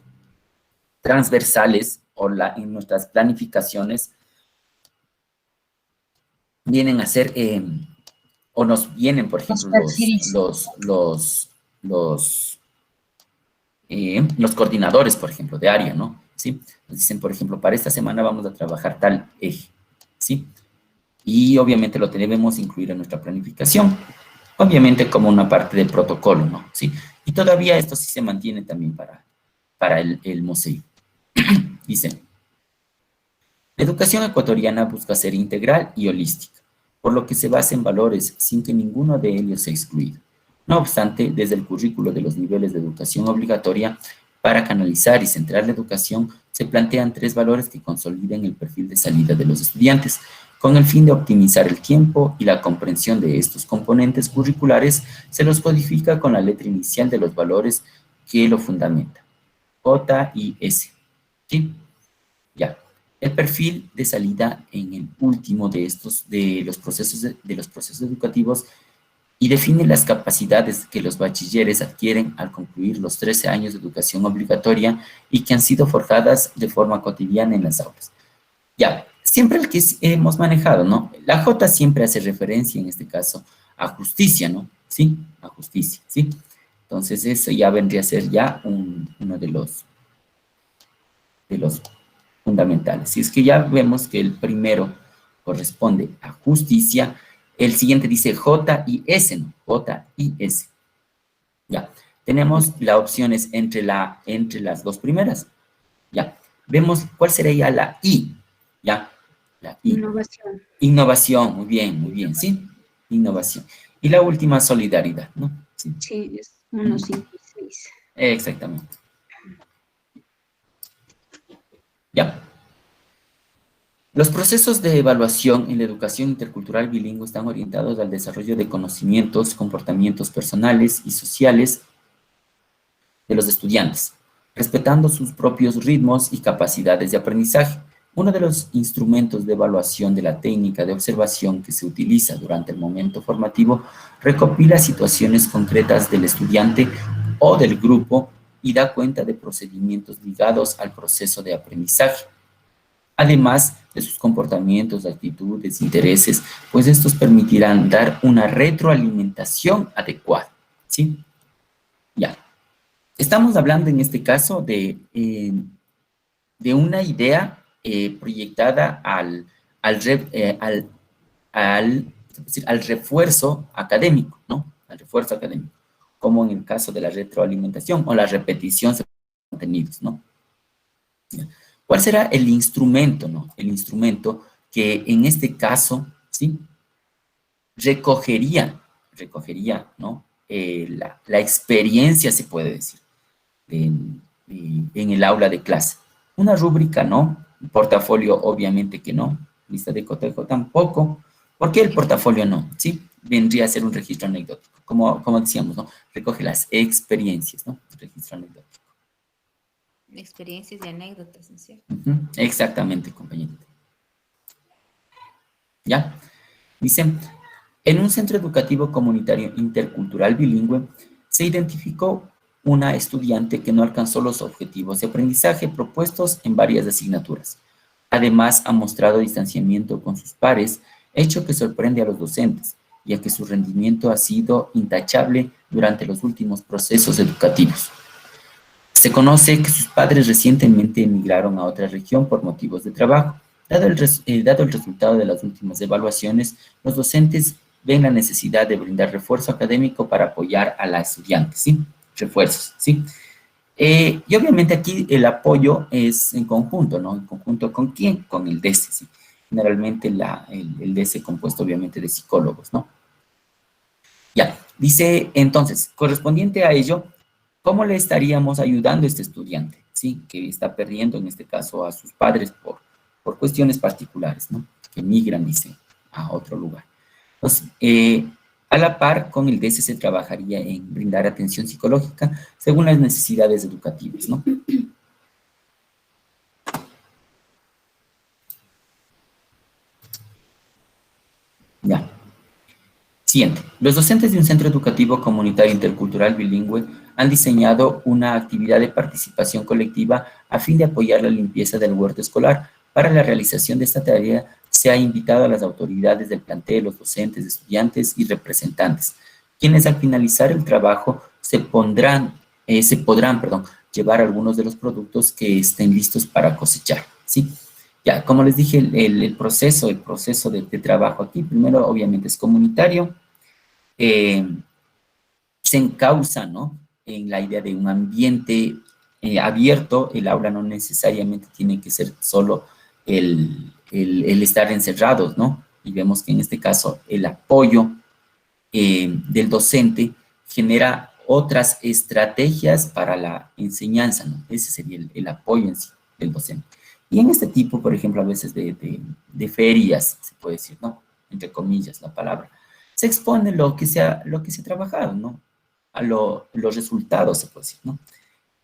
A: Transversales o en nuestras planificaciones vienen a ser, o nos vienen, por ejemplo, los coordinadores, por ejemplo, de área, ¿no? ¿Sí? Nos dicen, por ejemplo, para esta semana vamos a trabajar tal eje, ¿sí? Y obviamente lo debemos incluir en nuestra planificación, obviamente como una parte del protocolo, ¿no? ¿Sí? Y todavía esto sí se mantiene también para el museo. Dice, la educación ecuatoriana busca ser integral y holística, por lo que se basa en valores sin que ninguno de ellos sea excluido. No obstante, desde el currículo de los niveles de educación obligatoria, para canalizar y centrar la educación, se plantean 3 valores que consoliden el perfil de salida de los estudiantes, con el fin de optimizar el tiempo y la comprensión de estos componentes curriculares, se los codifica con la letra inicial de los valores que lo fundamentan, J y S. ¿Sí? Ya. El perfil de salida en el último de los procesos educativos y define las capacidades que los bachilleres adquieren al concluir los 13 años de educación obligatoria y que han sido forjadas de forma cotidiana en las aulas. Ya, siempre el que hemos manejado, ¿no? La J siempre hace referencia, en este caso, a justicia, ¿no? Sí, a justicia, ¿sí? Entonces, eso ya vendría a ser ya uno de los fundamentales. Si es que ya vemos que el primero corresponde a justicia, el siguiente dice J y S, ¿no? J y S. Ya, tenemos las opciones entre las dos primeras. Ya, vemos cuál sería la I. Ya, la I.
F: Innovación.
A: Innovación, muy bien, ¿sí? Innovación. Y la última, solidaridad, ¿no? Sí.
F: Sí, es 1, 5 y 6.
A: Exactamente. Ya. Los procesos de evaluación en la educación intercultural bilingüe están orientados al desarrollo de conocimientos, comportamientos personales y sociales de los estudiantes, respetando sus propios ritmos y capacidades de aprendizaje. Uno de los instrumentos de evaluación de la técnica de observación que se utiliza durante el momento formativo recopila situaciones concretas del estudiante o del grupo y da cuenta de procedimientos ligados al proceso de aprendizaje, además de sus comportamientos, actitudes, intereses, pues estos permitirán dar una retroalimentación adecuada, ¿sí? Ya. Estamos hablando en este caso de una idea proyectada al refuerzo académico, ¿no? Al refuerzo académico, como en el caso de la retroalimentación o la repetición de contenidos, ¿no? ¿Cuál será el instrumento, no? El instrumento que en este caso, ¿sí? Recogería, ¿no? La experiencia, se puede decir, en el aula de clase. Una rúbrica, no. Un portafolio, obviamente que no. Lista de cotejo tampoco. ¿Por qué el portafolio no? ¿Sí? Vendría a ser un registro anecdótico. Como decíamos, ¿no? Recoge las experiencias, ¿no? Registro anecdótico.
G: Experiencias y anécdotas, ¿no es cierto?
A: Exactamente, compañerita. ¿Ya? Dice, en un centro educativo comunitario intercultural bilingüe, se identificó una estudiante que no alcanzó los objetivos de aprendizaje propuestos en varias asignaturas. Además, ha mostrado distanciamiento con sus pares, hecho que sorprende a los docentes, ya que su rendimiento ha sido intachable durante los últimos procesos educativos. Se conoce que sus padres recientemente emigraron a otra región por motivos de trabajo. Dado el resultado de las últimas evaluaciones, los docentes ven la necesidad de brindar refuerzo académico para apoyar a la estudiante, ¿sí? Refuerzos, ¿sí? Y obviamente aquí el apoyo es en conjunto, ¿no? ¿En conjunto con quién? Con el DESE, ¿sí? Generalmente el DESE compuesto obviamente de psicólogos, ¿no? Ya, dice entonces, correspondiente a ello, ¿cómo le estaríamos ayudando a este estudiante, ¿sí? Que está perdiendo en este caso a sus padres por cuestiones particulares, ¿no? Que migran, dice, a otro lugar. Entonces, a la par, con el DESE se trabajaría en brindar atención psicológica según las necesidades educativas, ¿no? Ya. Siguiente. Los docentes de un centro educativo comunitario intercultural bilingüe han diseñado una actividad de participación colectiva a fin de apoyar la limpieza del huerto escolar. Para la realización de esta tarea se ha invitado a las autoridades del plantel, los docentes, estudiantes y representantes, quienes al finalizar el trabajo se podrán llevar algunos de los productos que estén listos para cosechar, ¿sí? Ya, como les dije, el proceso de trabajo aquí, primero obviamente es comunitario, se encausa, ¿no?, en la idea de un ambiente abierto. El aula no necesariamente tiene que ser solo el estar encerrados, ¿no? Y vemos que en este caso el apoyo del docente genera otras estrategias para la enseñanza, ¿no? Ese sería el apoyo en sí del docente. Y en este tipo, por ejemplo, a veces de ferias, se puede decir, ¿no? Entre comillas la palabra, se expone lo que se ha trabajado, ¿no? A los resultados, se puede decir, ¿no?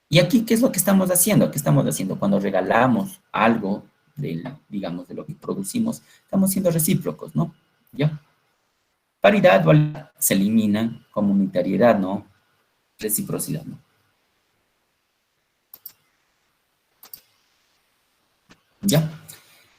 A: Y aquí, ¿qué es lo que estamos haciendo? ¿Qué estamos haciendo? Cuando regalamos algo, digamos, de lo que producimos, estamos siendo recíprocos, ¿no? ¿Ya? Paridad, igualdad, se elimina, comunitariedad, ¿no? Reciprocidad, ¿no? ¿Ya?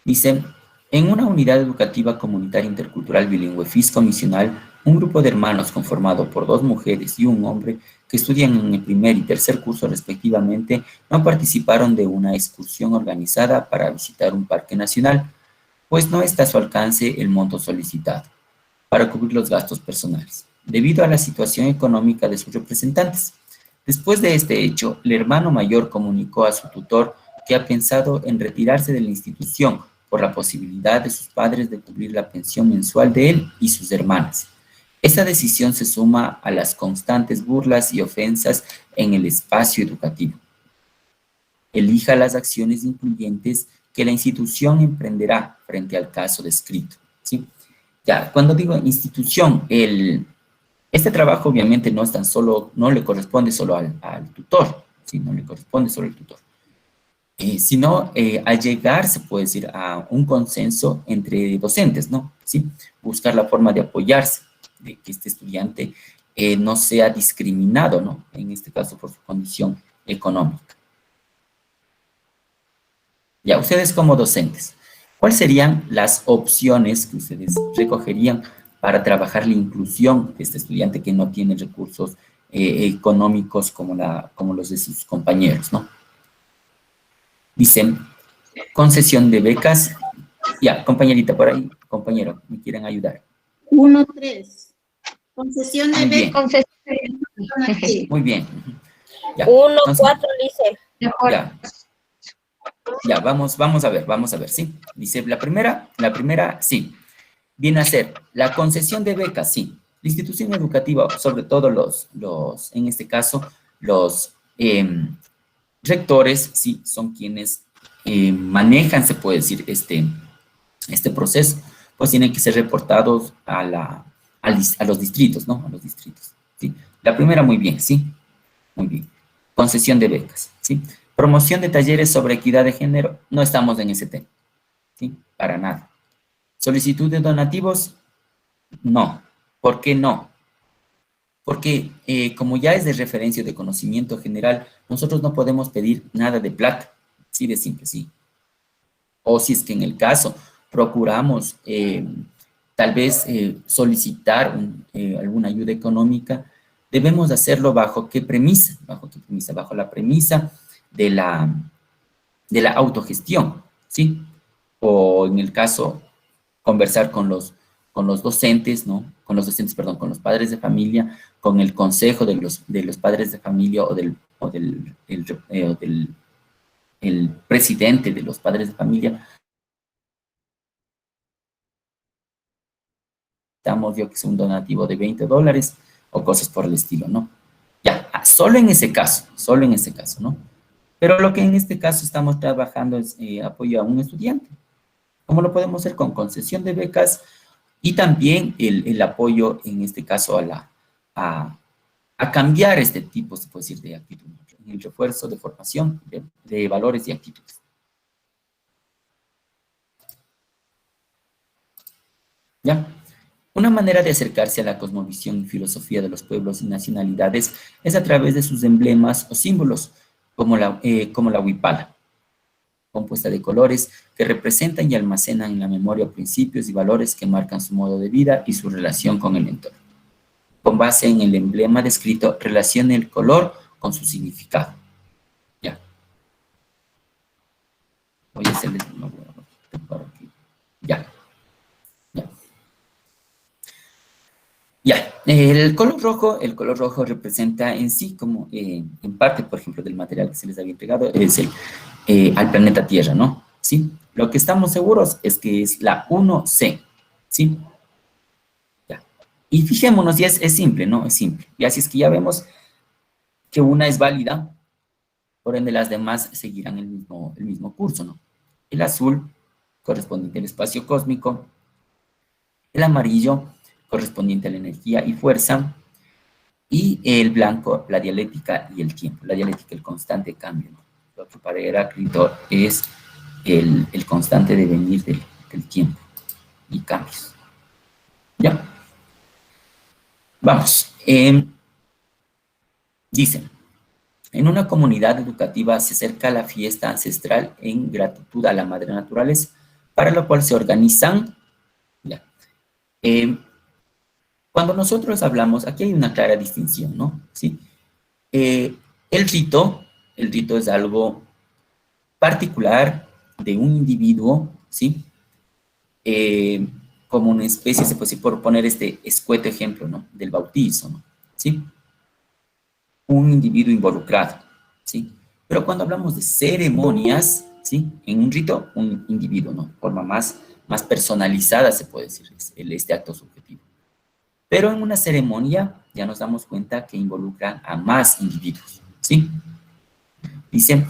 A: Dice, en una unidad educativa comunitaria intercultural bilingüe fiscomisional, un grupo de hermanos conformado por 2 mujeres y un hombre que estudian en el primer y tercer curso respectivamente, no participaron de una excursión organizada para visitar un parque nacional, pues no está a su alcance el monto solicitado para cubrir los gastos personales, debido a la situación económica de sus representantes. Después de este hecho, el hermano mayor comunicó a su tutor que ha pensado en retirarse de la institución por la posibilidad de sus padres de cubrir la pensión mensual de él y sus hermanas. Esta decisión se suma a las constantes burlas y ofensas en el espacio educativo. Elija las acciones incluyentes que la institución emprenderá frente al caso descrito, ¿sí? Ya, cuando digo institución, este trabajo obviamente no es tan solo, no le corresponde solo al tutor, ¿sí? No le corresponde solo al tutor. Sino al llegar, se puede decir, a un consenso entre docentes, ¿no? ¿Sí? Buscar la forma de apoyarse, de que este estudiante no sea discriminado, ¿no? En este caso por su condición económica. Ya, ustedes como docentes, ¿cuáles serían las opciones que ustedes recogerían para trabajar la inclusión de este estudiante que no tiene recursos económicos como los de sus compañeros, ¿no? Dicen, concesión de becas. Ya, compañerita, por ahí, compañero, ¿me quieren ayudar?
H: 1.3. Concesión de
A: Muy bien.
H: becas.
A: Muy bien. Ya,
I: 1.4 dice.
A: Ya, vamos a ver, ¿sí? Dice, la primera, sí. Viene a ser la concesión de becas, sí. La institución educativa, sobre todo en este caso, los rectores, sí, son quienes manejan, se puede decir, este proceso, pues tienen que ser reportados a los distritos, ¿no? A los distritos, ¿sí? La primera, muy bien, ¿sí? Muy bien. Concesión de becas, ¿sí? Promoción de talleres sobre equidad de género, no estamos en ese tema, ¿sí? Para nada. Solicitud de donativos, no. ¿Por qué no? Porque como ya es de referencia de conocimiento general, nosotros no podemos pedir nada de plata, sí, de simple, sí. O si es que en el caso procuramos tal vez solicitar alguna ayuda económica, debemos hacerlo ¿bajo qué premisa? ¿Bajo qué premisa? Bajo la premisa de la autogestión, ¿sí? O en el caso, conversar con los con los docentes, ¿no? Con los docentes, perdón, con los padres de familia, con el consejo de los padres de familia o el presidente de los padres de familia. Damos yo que es un donativo de $20 o cosas por el estilo, ¿no? Ya, solo en ese caso, ¿no? Pero lo que en este caso estamos trabajando es apoyo a un estudiante. ¿Cómo lo podemos hacer? Con concesión de becas y también el apoyo, en este caso, a cambiar este tipo, se puede decir, de actitud, el refuerzo de formación de valores y actitudes. ¿Ya? Una manera de acercarse a la cosmovisión y filosofía de los pueblos y nacionalidades es a través de sus emblemas o símbolos, como la huipala, compuesta de colores que representan y almacenan en la memoria principios y valores que marcan su modo de vida y su relación con el entorno. Con base en el emblema descrito, relacione el color con su significado. Ya. Voy a hacerles una por aquí. Ya. Ya, el color rojo representa en sí como, en parte, por ejemplo, del material que se les había entregado, es al planeta Tierra, ¿no? ¿Sí? Lo que estamos seguros es que es la 1C, ¿sí? Ya. Y fijémonos, ya es simple, ¿no? Es simple. Y así es que ya vemos que una es válida, por ende las demás seguirán el mismo curso, ¿no? El azul, correspondiente al espacio cósmico, el amarillo, correspondiente a la energía y fuerza, y el blanco, la dialéctica y el tiempo. La dialéctica, el constante cambio, ¿no? Lo que para Heráclito es el constante devenir del tiempo y cambios. ¿Ya? Vamos. Dicen, en una comunidad educativa se acerca la fiesta ancestral en gratitud a la madre naturaleza, para lo cual se organizan, ya, cuando nosotros hablamos, aquí hay una clara distinción, ¿no? ¿Sí? El rito es algo particular de un individuo, ¿sí? Como una especie, se puede decir, por poner este escueto ejemplo, ¿no? Del bautizo, ¿no? ¿Sí? Un individuo involucrado, ¿sí? Pero cuando hablamos de ceremonias, ¿sí? En un rito, un individuo, ¿no? Forma más personalizada, se puede decir, este acto subjetivo. Pero en una ceremonia ya nos damos cuenta que involucra a más individuos, ¿sí? Dice,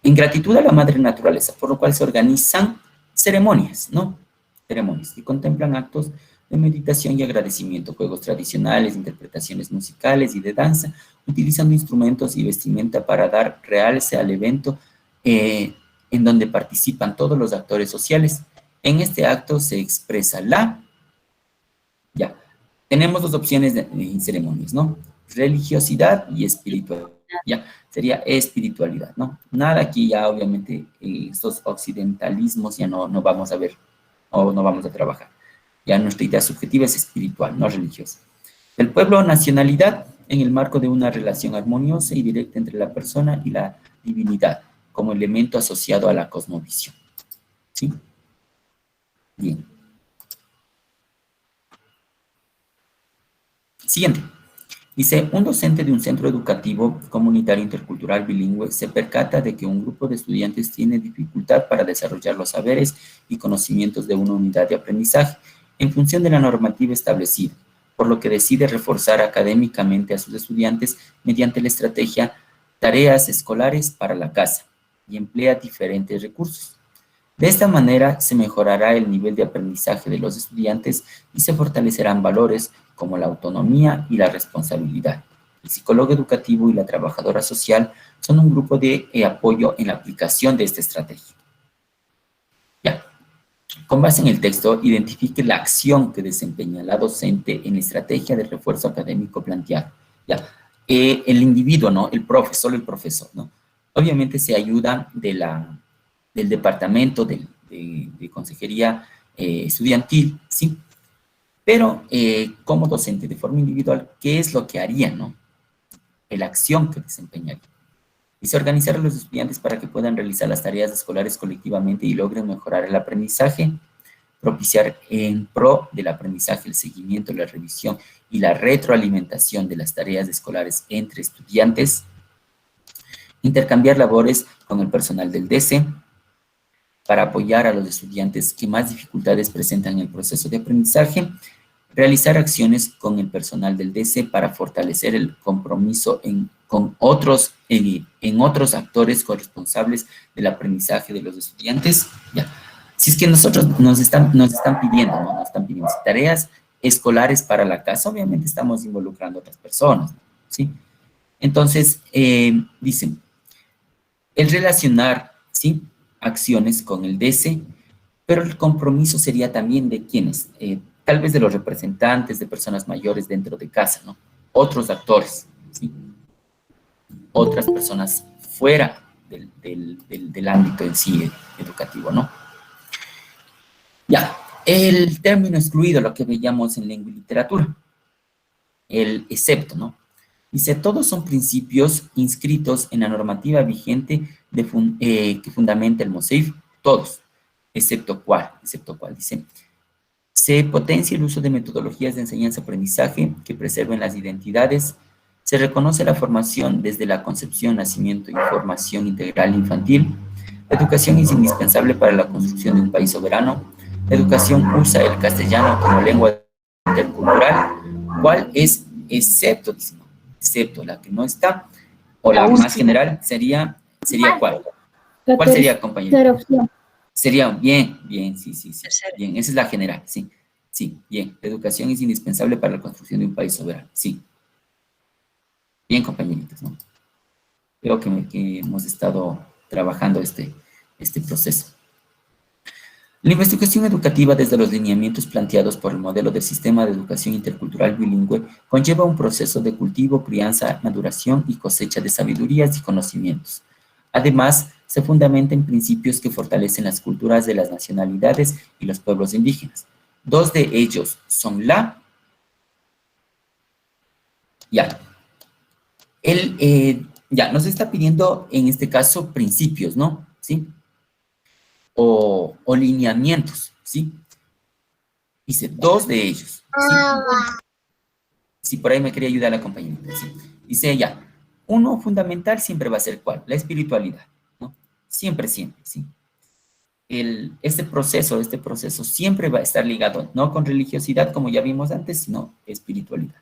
A: en gratitud a la madre naturaleza, por lo cual se organizan ceremonias, ¿no? Ceremonias que contemplan actos de meditación y agradecimiento, juegos tradicionales, interpretaciones musicales y de danza, utilizando instrumentos y vestimenta para dar realce al evento en donde participan todos los actores sociales. En este acto se expresa tenemos dos opciones en ceremonias, ¿no? Religiosidad y espiritualidad. Ya, sería espiritualidad, ¿no? Nada aquí ya, obviamente, estos occidentalismos ya no vamos a ver o no vamos a trabajar. Ya nuestra idea subjetiva es espiritual, no religiosa. El pueblo o nacionalidad en el marco de una relación armoniosa y directa entre la persona y la divinidad, como elemento asociado a la cosmovisión. ¿Sí? Bien. Siguiente. Dice, un docente de un centro educativo comunitario intercultural bilingüe se percata de que un grupo de estudiantes tiene dificultad para desarrollar los saberes y conocimientos de una unidad de aprendizaje en función de la normativa establecida, por lo que decide reforzar académicamente a sus estudiantes mediante la estrategia tareas escolares para la casa y emplea diferentes recursos. De esta manera se mejorará el nivel de aprendizaje de los estudiantes y se fortalecerán valores como la autonomía y la responsabilidad. El psicólogo educativo y la trabajadora social son un grupo de apoyo en la aplicación de esta estrategia. Ya. Con base en el texto, identifique la acción que desempeña la docente en la estrategia de refuerzo académico planteada. Ya. El individuo, ¿no? El profe, solo el profesor, ¿no? Obviamente se ayuda del departamento de consejería estudiantil, ¿sí? Pero como docente de forma individual, ¿qué es lo que haría, no? La acción que desempeñaría. Y se organizar a los estudiantes para que puedan realizar las tareas escolares colectivamente y logren mejorar el aprendizaje. propiciar en pro del aprendizaje, el seguimiento, la revisión y la retroalimentación de las tareas escolares entre estudiantes, intercambiar labores con el personal del DC para apoyar a los estudiantes que más dificultades presentan en el proceso de aprendizaje, realizar acciones con el personal del DC para fortalecer el compromiso en otros actores corresponsables del aprendizaje de los estudiantes. Ya. Si es que nosotros nos están pidiendo, ¿no? Nos están pidiendo tareas escolares para la casa, obviamente estamos involucrando a otras personas, ¿sí? Entonces, dicen, el relacionar, ¿sí?, acciones con el DC, pero el compromiso sería también de quienes, tal vez de los representantes de personas mayores dentro de casa, ¿no? Otros actores, ¿sí? Otras personas fuera del ámbito en sí educativo, ¿no? Ya, el término excluido, lo que veíamos en lengua y literatura, el excepto, ¿no? Dice, todos son principios inscritos en la normativa vigente que fundamenta el MOSEIF, todos, excepto cuál, dice, se potencia el uso de metodologías de enseñanza-aprendizaje que preserven las identidades, se reconoce la formación desde la concepción, nacimiento y formación integral infantil, la educación es indispensable para la construcción de un país soberano, la educación usa el castellano como lengua intercultural, ¿cuál es excepto? Dice, no, excepto la que no está, o la más general sería ¿cuál? ¿Cuál sería, compañero? Sería, bien, sí, bien, esa es la general, sí, bien, la educación es indispensable para la construcción de un país soberano, sí. Bien, compañeritos, ¿no? Creo que hemos estado trabajando este proceso. La investigación educativa desde los lineamientos planteados por el modelo del sistema de educación intercultural bilingüe conlleva un proceso de cultivo, crianza, maduración y cosecha de sabidurías y conocimientos. Además, se fundamenta en principios que fortalecen las culturas de las nacionalidades y los pueblos indígenas. Dos de ellos son nos está pidiendo en este caso principios, ¿no? ¿Sí? O lineamientos, ¿sí? Dice, dos de ellos, ¿sí? Sí, por ahí me quería ayudar la compañerita, ¿sí? Dice uno fundamental siempre va a ser ¿cuál? La espiritualidad, ¿no? Siempre, ¿sí? Este proceso siempre va a estar ligado, no con religiosidad, como ya vimos antes, sino espiritualidad.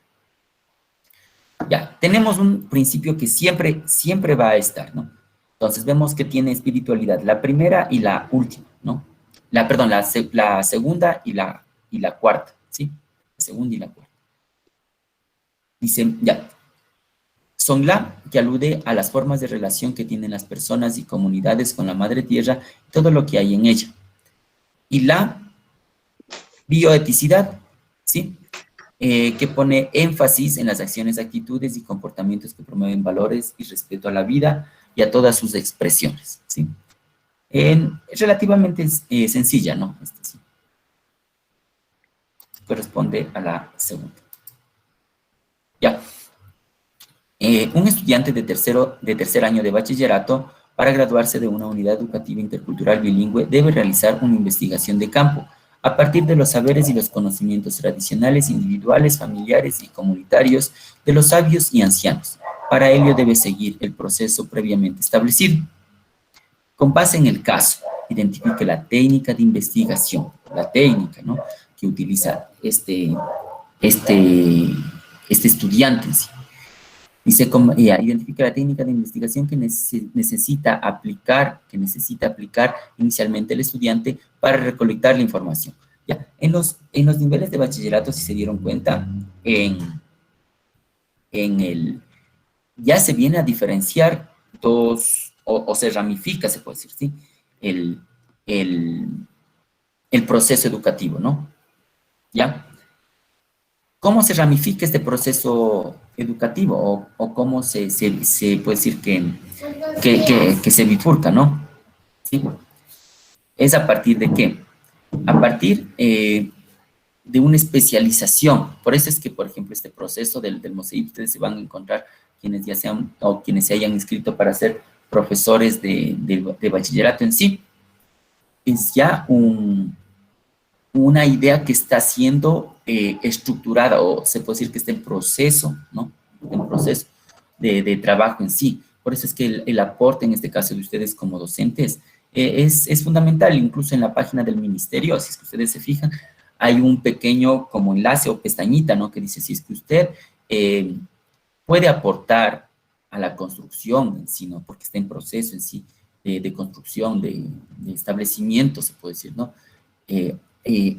A: Ya, tenemos un principio que siempre va a estar, ¿no? Entonces vemos que tiene espiritualidad, la primera y la última, ¿no? La segunda y la cuarta, ¿sí? La segunda y la cuarta. Dice, son que alude a las formas de relación que tienen las personas y comunidades con la madre tierra, todo lo que hay en ella. Y la bioeticidad, ¿sí? Que pone énfasis en las acciones, actitudes y comportamientos que promueven valores y respeto a la vida y a todas sus expresiones, ¿sí? Es relativamente sencilla, ¿no? Sí. Corresponde a la segunda. Un estudiante de tercer año de bachillerato, para graduarse de una unidad educativa intercultural bilingüe, debe realizar una investigación de campo, a partir de los saberes y los conocimientos tradicionales, individuales, familiares y comunitarios de los sabios y ancianos. Para ello debe seguir el proceso previamente establecido. Con base en el caso, identifique la técnica de investigación, la técnica, ¿no?, que utiliza este estudiante. ¿Sí? Dice, identifica la técnica de investigación que necesita aplicar inicialmente el estudiante para recolectar la información. En los niveles de bachillerato, si se dieron cuenta, ya se viene a diferenciar dos, o se ramifica, se puede decir, ¿sí? El proceso educativo, ¿no? ¿Ya? ¿Cómo se ramifica este proceso educativo? ¿O cómo se puede decir que se bifurca, ¿no? ¿Sí? ¿Es a partir de qué? A partir de una especialización. Por eso es que, por ejemplo, este proceso del MOSEIF, ustedes se van a encontrar quienes ya sean, o quienes se hayan inscrito para ser profesores de bachillerato en sí, es ya una idea que está siendo estructurada, o se puede decir que está en proceso, ¿no? En proceso de trabajo en sí. Por eso es que el aporte, en este caso de ustedes como docentes, es fundamental. Incluso en la página del ministerio, si es que ustedes se fijan, hay un pequeño como enlace o pestañita, ¿no? Que dice, si es que usted puede aportar a la construcción en sí, ¿no? Porque está en proceso en sí de construcción, de establecimiento, se puede decir, ¿no?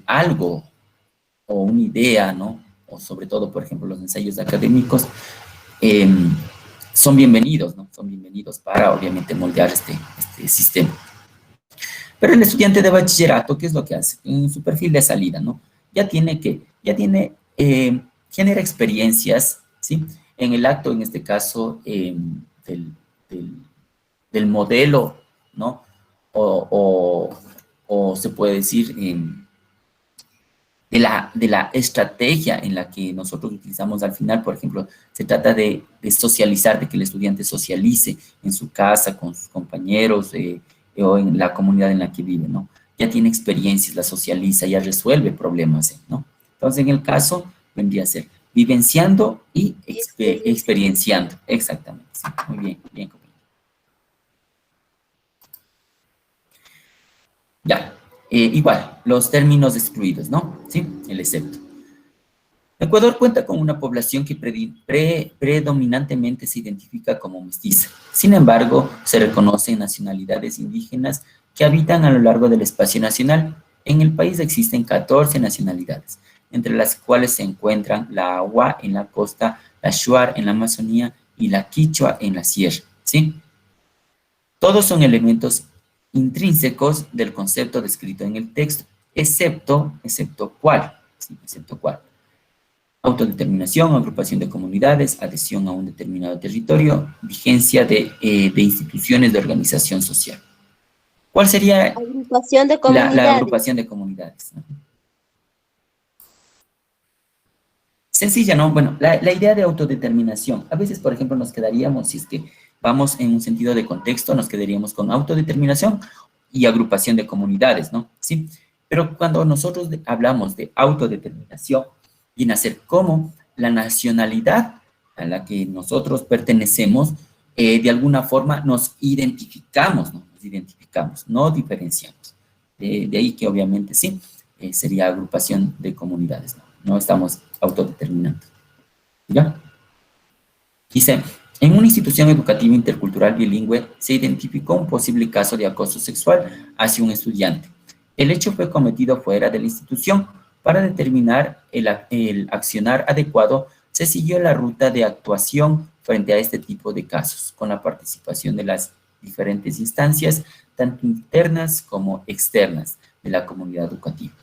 A: Algo o una idea, ¿no? O sobre todo, por ejemplo, los ensayos académicos, son bienvenidos, ¿no? Son bienvenidos para, obviamente, moldear este sistema. Pero el estudiante de bachillerato, ¿qué es lo que hace? En su perfil de salida, ¿no? Genera experiencias, ¿sí? En el acto, en este caso, del modelo, ¿no? O se puede decir, de la estrategia en la que nosotros utilizamos al final. Por ejemplo, se trata de socializar, de que el estudiante socialice en su casa, con sus compañeros, o en la comunidad en la que vive, ¿no? Ya tiene experiencias, la socializa, ya resuelve problemas, ¿no? Entonces, en el caso, vendría a ser vivenciando y experienciando. Exactamente, sí. Muy bien, bien. Ya, igual, los términos excluidos, ¿no? Sí, el excepto. Ecuador cuenta con una población que predominantemente se identifica como mestiza. Sin embargo, se reconocen nacionalidades indígenas que habitan a lo largo del espacio nacional. En el país existen 14 nacionalidades, entre las cuales se encuentran la Agua en la costa, la Shuar en la Amazonía y la Quichua en la sierra, ¿sí? Todos son elementos intrínsecos del concepto descrito en el texto, excepto ¿cuál? Sí, excepto ¿cuál? Autodeterminación, agrupación de comunidades, adhesión a un determinado territorio, vigencia de instituciones de organización social. ¿Cuál sería
I: Agrupación de
A: la
I: comunidades.
A: agrupación de comunidades? Sencilla, ¿no? Bueno, la idea de autodeterminación. A veces, por ejemplo, nos quedaríamos, si es que vamos en un sentido de contexto, nos quedaríamos con autodeterminación y agrupación de comunidades, ¿no? Sí. Pero cuando nosotros hablamos de autodeterminación, viene a ser como la nacionalidad a la que nosotros pertenecemos, de alguna forma nos identificamos, ¿no? Nos identificamos, no diferenciamos. De ahí que obviamente sí, sería agrupación de comunidades, ¿no? No estamos autodeterminando. ¿Ya? Dice, en una institución educativa intercultural bilingüe se identificó un posible caso de acoso sexual hacia un estudiante. El hecho fue cometido fuera de la institución. Para determinar el accionar adecuado, se siguió la ruta de actuación frente a este tipo de casos, con la participación de las diferentes instancias, tanto internas como externas, de la comunidad educativa.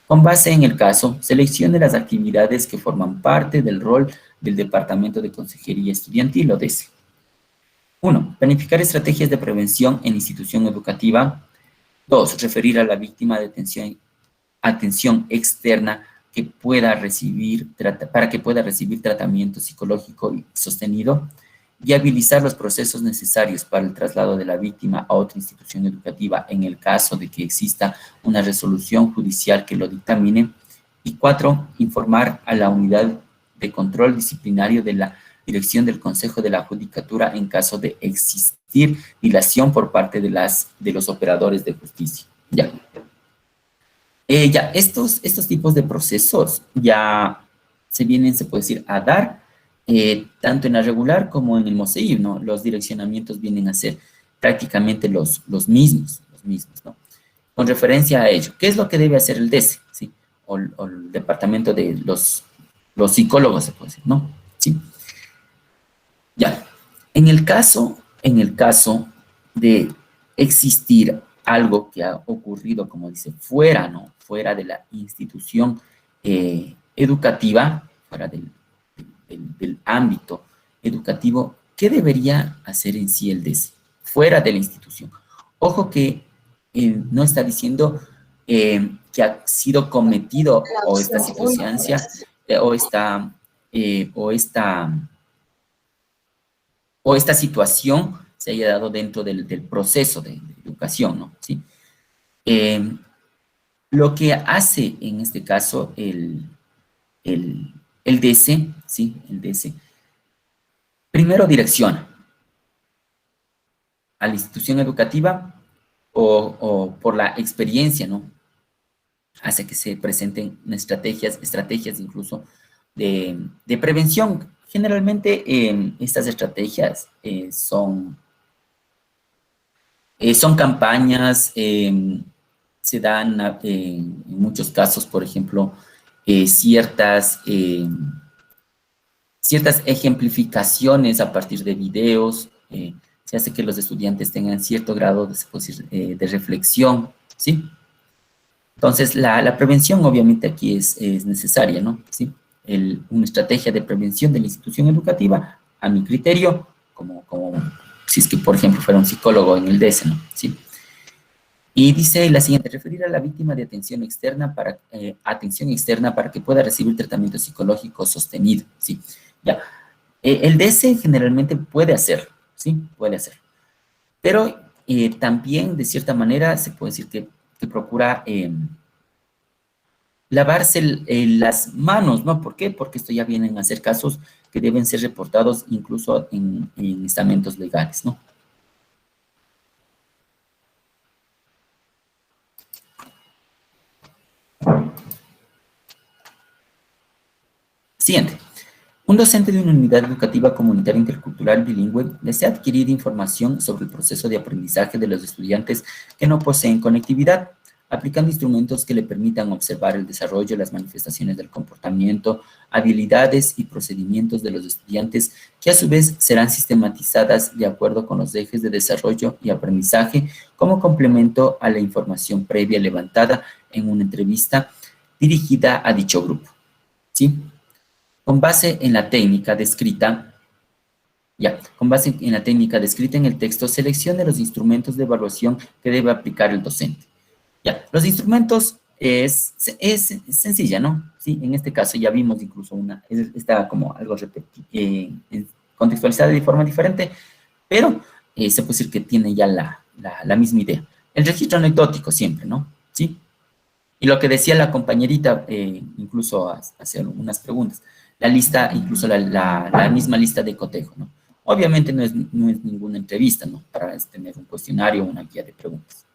A: Con base en el caso, seleccione las actividades que forman parte del rol del Departamento de Consejería Estudiantil o DECE. 1. Planificar estrategias de prevención en institución educativa. 2. Referir a la víctima de atención externa que pueda para que pueda recibir tratamiento psicológico y sostenido, y habilitar los procesos necesarios para el traslado de la víctima a otra institución educativa en el caso de que exista una resolución judicial que lo dictamine. Y 4, informar a la unidad de control disciplinario de la dirección del Consejo de la Judicatura en caso de existir dilación por parte de los operadores de justicia. Ya. Estos tipos de procesos ya se puede decir, a dar tanto en la regular como en el MOSEIB, ¿no? Los direccionamientos vienen a ser prácticamente los mismos, ¿no? Con referencia a ello, ¿qué es lo que debe hacer el DECE? ¿Sí? O el departamento de los psicólogos, se puede decir, ¿no? ¿Sí? Ya. En el caso de existir algo que ha ocurrido, como dice, fuera, ¿no? Fuera de la institución educativa, fuera del ámbito educativo, ¿qué debería hacer en sí el DECE? Fuera de la institución. Ojo que no está diciendo que ha sido cometido o esta circunstancia o esta situación se haya dado dentro del proceso de educación, ¿no? ¿Sí? Lo que hace en este caso el DC, ¿sí? El DC, primero direcciona a la institución educativa o por la experiencia, ¿no? Hace que se presenten estrategias incluso de prevención. Generalmente estas estrategias son campañas, se dan en muchos casos, por ejemplo, ciertas ejemplificaciones a partir de videos, se hace que los estudiantes tengan cierto grado de reflexión, ¿sí? Entonces, la prevención obviamente aquí es necesaria, ¿no? ¿Sí? Una estrategia de prevención de la institución educativa, a mi criterio, como si es que, por ejemplo, fuera un psicólogo en el DS, ¿no? ¿Sí? Y dice la siguiente, referir a la víctima de atención externa para que pueda recibir tratamiento psicológico sostenido, ¿sí? Ya. El DS generalmente puede hacerlo, ¿sí? Puede hacerlo. Pero también, de cierta manera, se puede decir que procura lavarse las manos, ¿no? ¿Por qué? Porque esto ya vienen a ser casos que deben ser reportados incluso en estamentos legales, ¿no? Siguiente. Un docente de una unidad educativa comunitaria intercultural bilingüe desea adquirir información sobre el proceso de aprendizaje de los estudiantes que no poseen conectividad, aplicando instrumentos que le permitan observar el desarrollo, las manifestaciones del comportamiento, habilidades y procedimientos de los estudiantes que a su vez serán sistematizadas de acuerdo con los ejes de desarrollo y aprendizaje como complemento a la información previa levantada en una entrevista dirigida a dicho grupo, ¿sí? Con base en la técnica descrita, en el texto, seleccione los instrumentos de evaluación que debe aplicar el docente. Ya, los instrumentos es sencilla, ¿no? Sí, en este caso ya vimos incluso está como algo contextualizada de forma diferente, pero se puede decir que tiene ya la misma idea. El registro anecdótico siempre, ¿no? Sí. Y lo que decía la compañerita, incluso hace unas preguntas, la lista, incluso la misma lista de cotejo, ¿no? Obviamente no es ninguna entrevista, ¿no? Para tener un cuestionario o una guía de preguntas.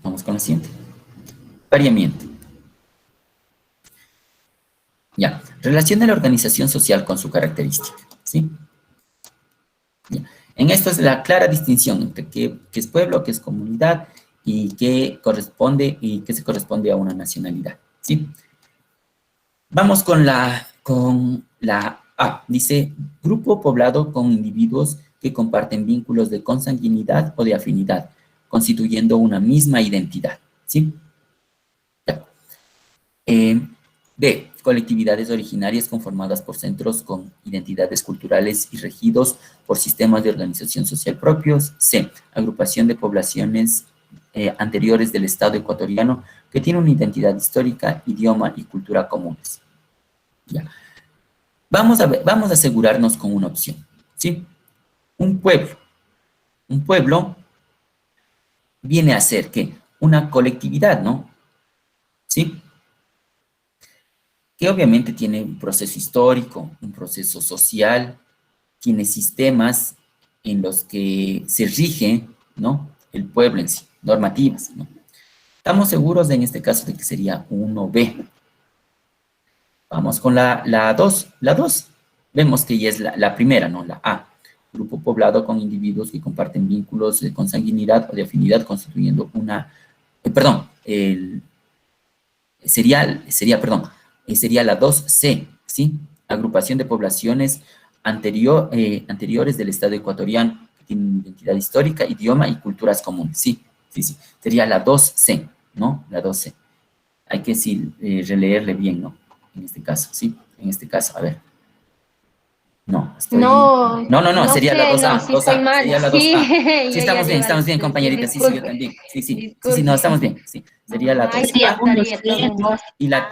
A: Vamos con la siguiente. Pareamiento. Ya. Relaciona la organización social con su característica, ¿sí? Ya. En esto es la clara distinción entre qué es pueblo, qué es comunidad y qué se corresponde a una nacionalidad, ¿sí? Vamos con la A. Dice, grupo poblado con individuos que comparten vínculos de consanguinidad o de afinidad, constituyendo una misma identidad, ¿sí? Ya. B. Colectividades originarias conformadas por centros con identidades culturales y regidos por sistemas de organización social propios. C. Agrupación de poblaciones anteriores del Estado ecuatoriano que tiene una identidad histórica, idioma y cultura comunes. Ya. Vamos a asegurarnos con una opción, ¿sí? Un pueblo viene a ser, ¿qué? Una colectividad, ¿no? ¿Sí? Que obviamente tiene un proceso histórico, un proceso social, tiene sistemas en los que se rige, ¿no? El pueblo en sí, normativas, ¿no? Estamos seguros en este caso de que sería 1B. Vamos con la 2. La 2, vemos que ya es la primera, ¿no? La A. Grupo poblado con individuos que comparten vínculos de consanguinidad o de afinidad, constituyendo una... sería la 2C, ¿sí? Agrupación de poblaciones anteriores del Estado ecuatoriano, que tienen identidad histórica, idioma y culturas comunes, sí. Sería la 2C, ¿no? La 2C. Hay que releerle bien, ¿no? En este caso, ¿sí? En este caso, a ver. No, no, sería la 2A.
D: No, sí estoy mal.
A: Sería la 2A. Sí, estamos bien, compañerita. Sí, yo también. Sí, no, estamos bien. Sí, sería la 2A. Y la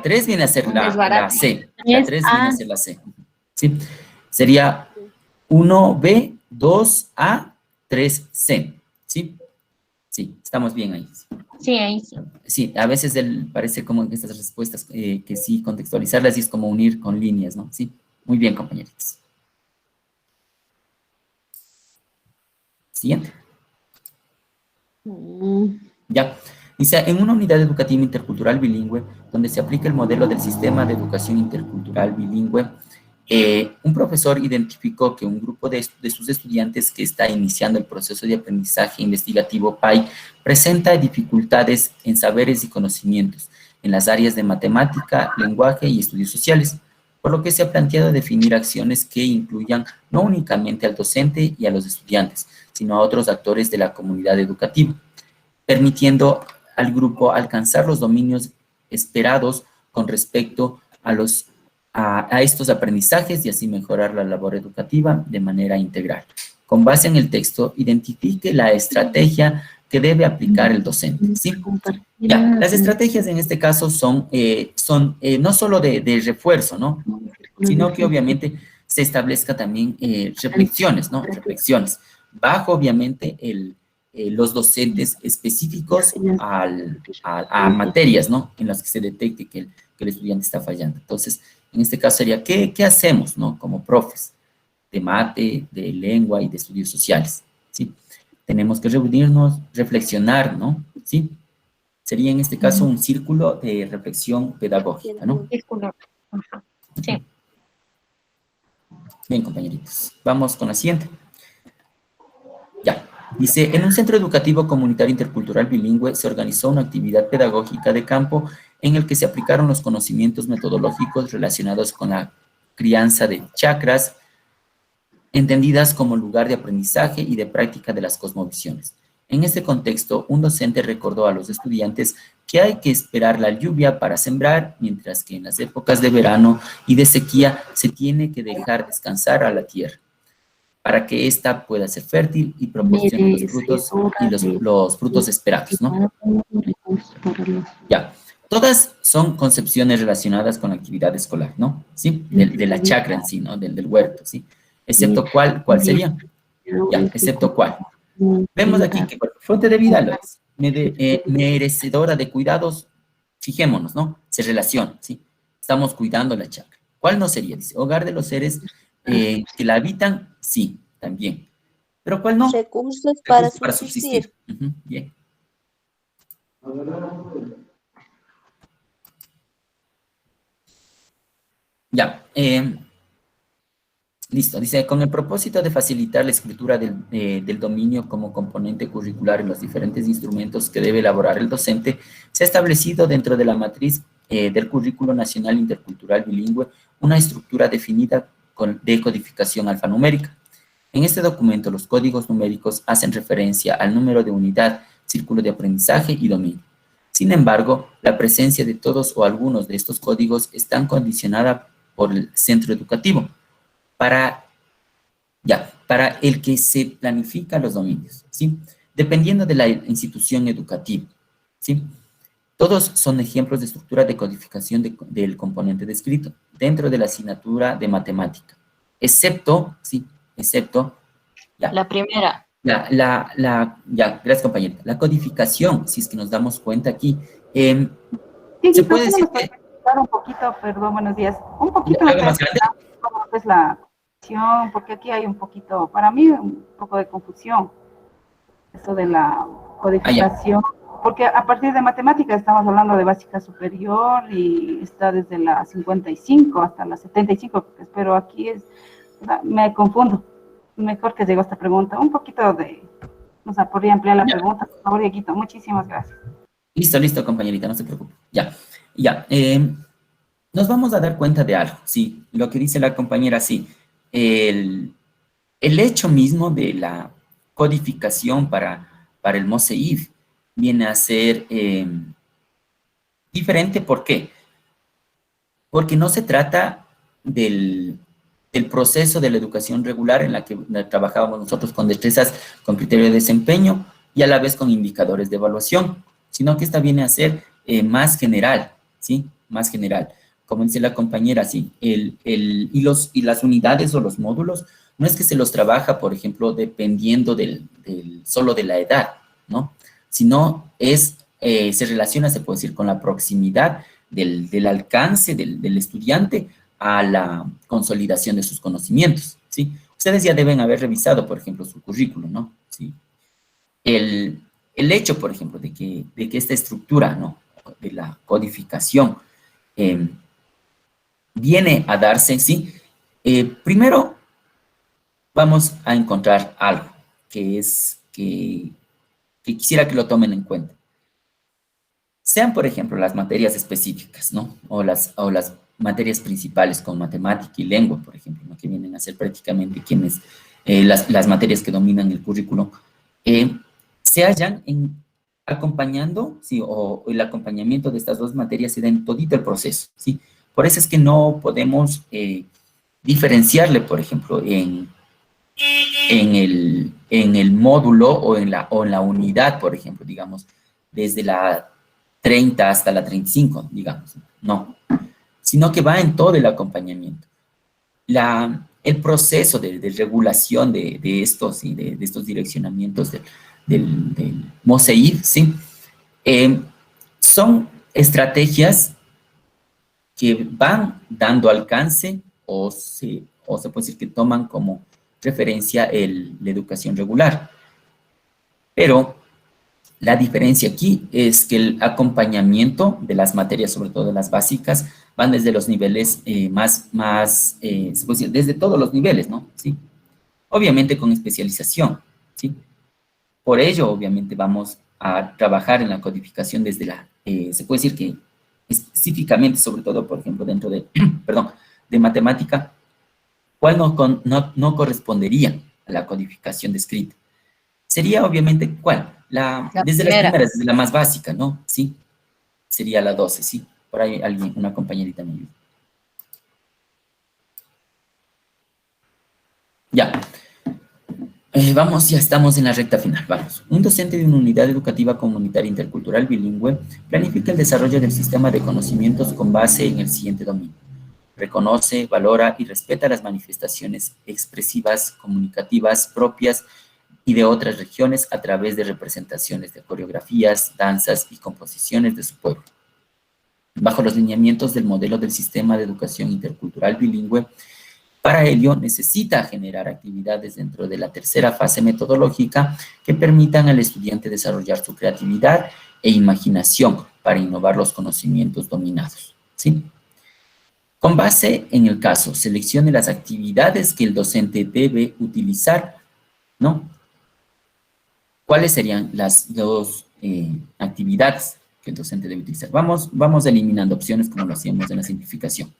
A: 3 viene a ser la C. La 3 viene a ser la C. Sí, sería 1B, 2A, 3C, ¿sí? Sí, estamos bien ahí.
D: Sí, ahí sí.
A: Sí, a veces parece como en estas respuestas que sí, contextualizarlas y es como unir con líneas, ¿no? Sí, muy bien, compañeritos. Siguiente. Ya. Dice, en una unidad educativa intercultural bilingüe, donde se aplica el modelo del sistema de educación intercultural bilingüe, un profesor identificó que un grupo de sus estudiantes que está iniciando el proceso de aprendizaje investigativo PAI presenta dificultades en saberes y conocimientos en las áreas de matemática, lenguaje y estudios sociales, por lo que se ha planteado definir acciones que incluyan no únicamente al docente y a los estudiantes, sino a otros actores de la comunidad educativa, permitiendo al grupo alcanzar los dominios esperados con respecto a estos aprendizajes y así mejorar la labor educativa de manera integral. Con base en el texto, identifique la estrategia que debe aplicar el docente, ¿sí? Ya, las estrategias en este caso son no solo de refuerzo, ¿no? Sino que obviamente se establezca también reflexiones, ¿no? Reflexiones, bajo obviamente los docentes específicos a materias, ¿no? En las que se detecte que el estudiante está fallando. Entonces, en este caso sería, ¿qué hacemos, no? Como profes de mate, de lengua y de estudios sociales, ¿sí? Tenemos que reunirnos, reflexionar, ¿no? ¿Sí? Sería en este caso un círculo de reflexión pedagógica, ¿no?
D: Sí.
A: Bien, compañeritos. Vamos con la siguiente. Ya. Dice, en un centro educativo comunitario intercultural bilingüe se organizó una actividad pedagógica de campo en el que se aplicaron los conocimientos metodológicos relacionados con la crianza de chacras, entendidas como lugar de aprendizaje y de práctica de las cosmovisiones. En este contexto, un docente recordó a los estudiantes que hay que esperar la lluvia para sembrar, mientras que en las épocas de verano y de sequía se tiene que dejar descansar a la tierra, para que ésta pueda ser fértil y proporcione los frutos y los frutos esperados, ¿no? Ya, todas son concepciones relacionadas con la actividad escolar, ¿no? ¿Sí? De la chacra en sí, ¿no? Del huerto, ¿sí? Excepto ¿cuál sería? Ya, excepto ¿cuál? Vemos aquí que fuente de vida lo es, merecedora de cuidados, fijémonos, ¿no? Se relaciona, ¿sí? Estamos cuidando la chacra. ¿Cuál no sería? Dice, hogar de los seres que la habitan, sí, también. ¿Pero cuál no?
I: Recursos para
A: subsistir. Bien. Ya, listo. Dice, con el propósito de facilitar la escritura del dominio como componente curricular en los diferentes instrumentos que debe elaborar el docente, se ha establecido dentro de la matriz del Currículo Nacional Intercultural Bilingüe una estructura definida de codificación alfanumérica. En este documento, los códigos numéricos hacen referencia al número de unidad, círculo de aprendizaje y dominio. Sin embargo, la presencia de todos o algunos de estos códigos está condicionada por el centro educativo, para el que se planifica los dominios, ¿sí? Dependiendo de la institución educativa, ¿sí? Todos son ejemplos de estructura de codificación del componente descrito dentro de la asignatura de matemática, excepto, ¿sí? Excepto, ya.
E: La primera.
A: Gracias, compañerita. La codificación, si es que nos damos cuenta aquí,
B: Sí,
A: se puede decir que...
B: Un poquito, perdón, buenos días. Un poquito
A: ¿Algo más grande?
B: cómo es la confusión, porque aquí hay un poquito, para mí, un poco de confusión. Esto de la codificación. Porque a partir de matemáticas estamos hablando de básica superior y está desde la 55 hasta la 75, pero aquí me confundo. Mejor que llegó esta pregunta. Un poquito podría ampliar la pregunta, por favor, Dieguito. Muchísimas gracias.
A: Listo, compañerita, no se preocupe. Nos vamos a dar cuenta de algo, sí, lo que dice la compañera, sí. El hecho mismo de la codificación para el MOSEIF viene a ser diferente. ¿Por qué? Porque no se trata del proceso de la educación regular en la que trabajábamos nosotros con destrezas, con criterio de desempeño y a la vez con indicadores de evaluación, sino que esta viene a ser más general, ¿sí? Más general. Como dice la compañera, sí, y las unidades o los módulos no es que se los trabaja, por ejemplo, dependiendo solo de la edad, ¿no? Sino se relaciona, se puede decir, con la proximidad del alcance del estudiante a la consolidación de sus conocimientos, ¿sí? Ustedes ya deben haber revisado, por ejemplo, su currículum, ¿no? ¿Sí? El hecho, por ejemplo, de que esta estructura, ¿no?, de la codificación viene a darse, ¿sí? Primero vamos a encontrar algo que quisiera que lo tomen en cuenta. Sean, por ejemplo, las materias específicas, ¿no? O las materias principales con matemática y lengua, por ejemplo, ¿no?, que vienen a ser prácticamente las materias que dominan el currículo, se hallan acompañando, ¿sí? O el acompañamiento de estas dos materias se da en todito el proceso, ¿sí? Por eso es que no podemos diferenciarle, por ejemplo, en el módulo o en la unidad, por ejemplo, digamos, desde la 30 hasta la 35, digamos, no, sino que va en todo el acompañamiento. El proceso de regulación de estos, ¿sí?, de estos direccionamientos del MOSEID, ¿sí? Son estrategias que van dando alcance o se puede decir que toman como referencia la educación regular. Pero la diferencia aquí es que el acompañamiento de las materias, sobre todo de las básicas, van desde los niveles se puede decir, desde todos los niveles, ¿no? ¿Sí? Obviamente con especialización, ¿sí? Por ello, obviamente, vamos a trabajar en la codificación desde se puede decir que específicamente, sobre todo, por ejemplo, dentro de, de matemática, ¿cuál no correspondería a la codificación descrita? Sería, obviamente, ¿cuál? Desde las primeras, desde la más básica, ¿no? Sí, sería la 12, ¿sí? Por ahí una compañerita me ayuda. Ya. Ya estamos en la recta final, vamos. Un docente de una unidad educativa comunitaria intercultural bilingüe planifica el desarrollo del sistema de conocimientos con base en el siguiente dominio. Reconoce, valora y respeta las manifestaciones expresivas, comunicativas propias y de otras regiones a través de representaciones de coreografías, danzas y composiciones de su pueblo. Bajo los lineamientos del modelo del sistema de educación intercultural bilingüe, para ello necesita generar actividades dentro de la tercera fase metodológica que permitan al estudiante desarrollar su creatividad e imaginación para innovar los conocimientos dominados, ¿sí? Con base en el caso, seleccione las actividades que el docente debe utilizar, ¿no? ¿Cuáles serían las dos actividades que el docente debe utilizar? Vamos eliminando opciones como lo hacíamos en la simplificación.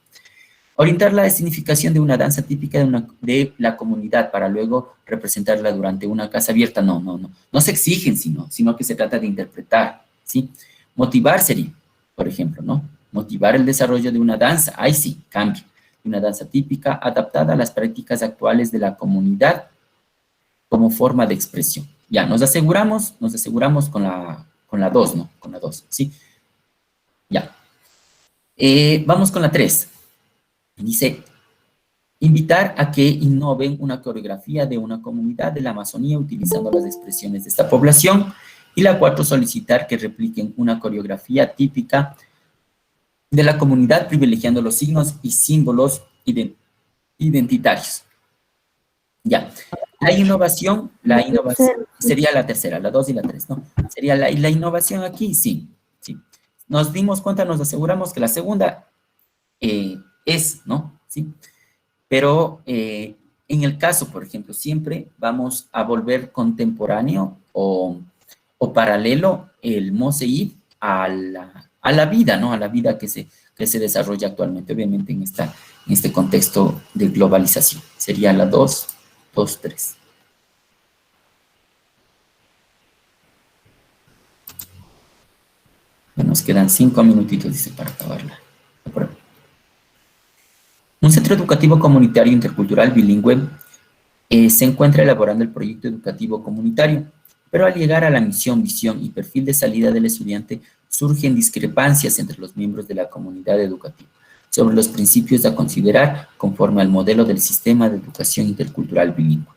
A: Orientar la significación de una danza típica de la comunidad para luego representarla durante una casa abierta. No se exigen, sino que se trata de interpretar, ¿sí? Motivar sería, por ejemplo, ¿no? Motivar el desarrollo de una danza. Ahí sí, cambia. Una danza típica adaptada a las prácticas actuales de la comunidad como forma de expresión. Ya, nos aseguramos con la 2, ¿no? Con la 2, ¿sí? Ya. Vamos con la 3. Dice, invitar a que innoven una coreografía de una comunidad de la Amazonía utilizando las expresiones de esta población. Y la 4, solicitar que repliquen una coreografía típica de la comunidad privilegiando los signos y símbolos identitarios. Ya. La innovación sería la tercera, la 2 y la 3, ¿no? Sería la innovación aquí, sí. Nos dimos cuenta, nos aseguramos que la segunda ¿no? ¿Sí? Pero en el caso, por ejemplo, siempre vamos a volver contemporáneo o paralelo el MOSEID a la vida, ¿no? A la vida que se desarrolla actualmente, obviamente en este contexto de globalización. Sería la 2, 3. Nos quedan 5 minutitos, dice, para acabarla. Un centro educativo comunitario intercultural bilingüe se encuentra elaborando el proyecto educativo comunitario, pero al llegar a la misión, visión y perfil de salida del estudiante surgen discrepancias entre los miembros de la comunidad educativa sobre los principios a considerar conforme al modelo del sistema de educación intercultural bilingüe.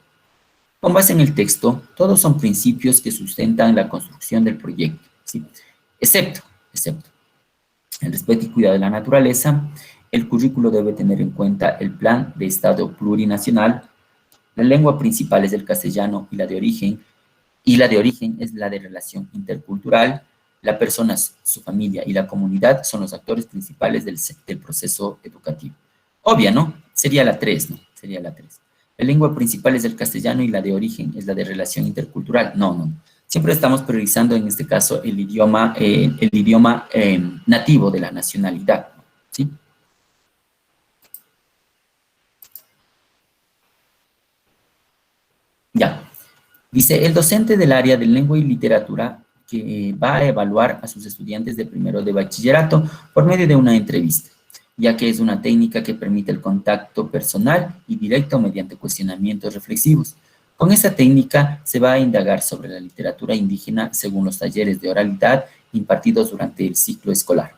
A: Con base en el texto, todos son principios que sustentan la construcción del proyecto, ¿sí? Excepto, el respeto y cuidado de la naturaleza, el currículo debe tener en cuenta el plan de Estado plurinacional, la lengua principal es el castellano y la de origen es la de relación intercultural, la persona, su familia y la comunidad son los actores principales del proceso educativo. Obvia, ¿no? Sería la 3, ¿no? Sería la 3. La lengua principal es el castellano y la de origen es la de relación intercultural. No. Siempre estamos priorizando en este caso el idioma nativo de la nacionalidad, ¿sí? Ya. Dice, el docente del área de lengua y literatura que va a evaluar a sus estudiantes de primero de bachillerato por medio de una entrevista, ya que es una técnica que permite el contacto personal y directo mediante cuestionamientos reflexivos. Con esta técnica se va a indagar sobre la literatura indígena según los talleres de oralidad impartidos durante el ciclo escolar.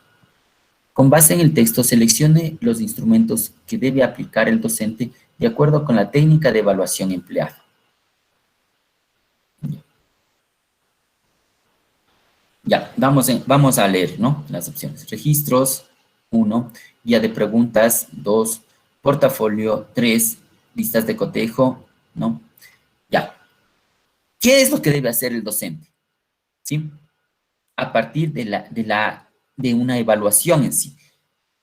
A: Con base en el texto, seleccione los instrumentos que debe aplicar el docente de acuerdo con la técnica de evaluación empleada. Ya, vamos a leer, ¿no? Las opciones. Registros, 1. Guía de preguntas, 2. Portafolio, 3. Listas de cotejo, ¿no? Ya. ¿Qué es lo que debe hacer el docente? ¿Sí? A partir de una evaluación en sí.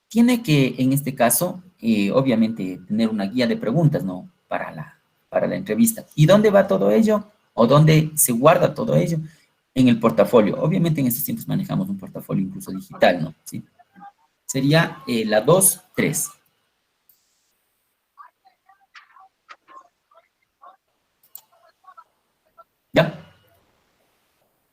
A: Tiene que, en este caso, obviamente, tener una guía de preguntas, ¿no? Para la entrevista. ¿Y dónde va todo ello? ¿O dónde se guarda todo ello? En el portafolio. Obviamente en estos tiempos manejamos un portafolio incluso digital, ¿no? ¿Sí? Sería la 2, 3. ¿Ya?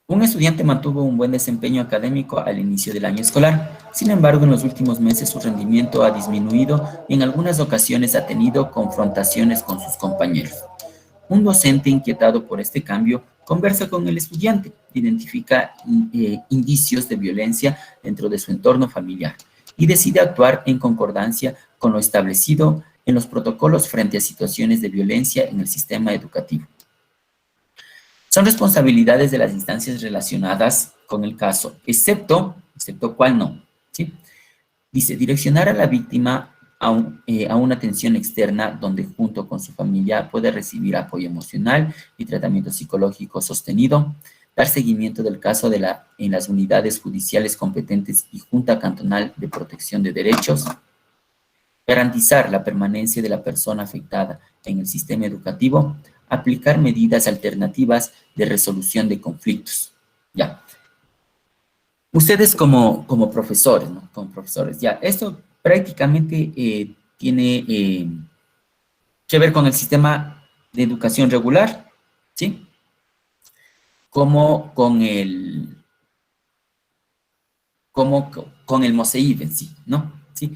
A: Un estudiante mantuvo un buen desempeño académico al inicio del año escolar. Sin embargo, en los últimos meses su rendimiento ha disminuido y en algunas ocasiones ha tenido confrontaciones con sus compañeros. Un docente inquietado por este cambio conversa con el estudiante, identifica indicios de violencia dentro de su entorno familiar y decide actuar en concordancia con lo establecido en los protocolos frente a situaciones de violencia en el sistema educativo. Son responsabilidades de las instancias relacionadas con el caso, excepto cuál no, ¿sí? Dice, direccionar a la víctima a una atención externa donde junto con su familia puede recibir apoyo emocional y tratamiento psicológico sostenido, dar seguimiento del caso en las unidades judiciales competentes y Junta Cantonal de Protección de Derechos, garantizar la permanencia de la persona afectada en el sistema educativo, aplicar medidas alternativas de resolución de conflictos. Ya. Ustedes como profesores, ¿no? Como profesores, ya. Esto prácticamente tiene que ver con el sistema de educación regular, ¿sí? Como con el MOSEIB en sí, ¿no? ¿Sí?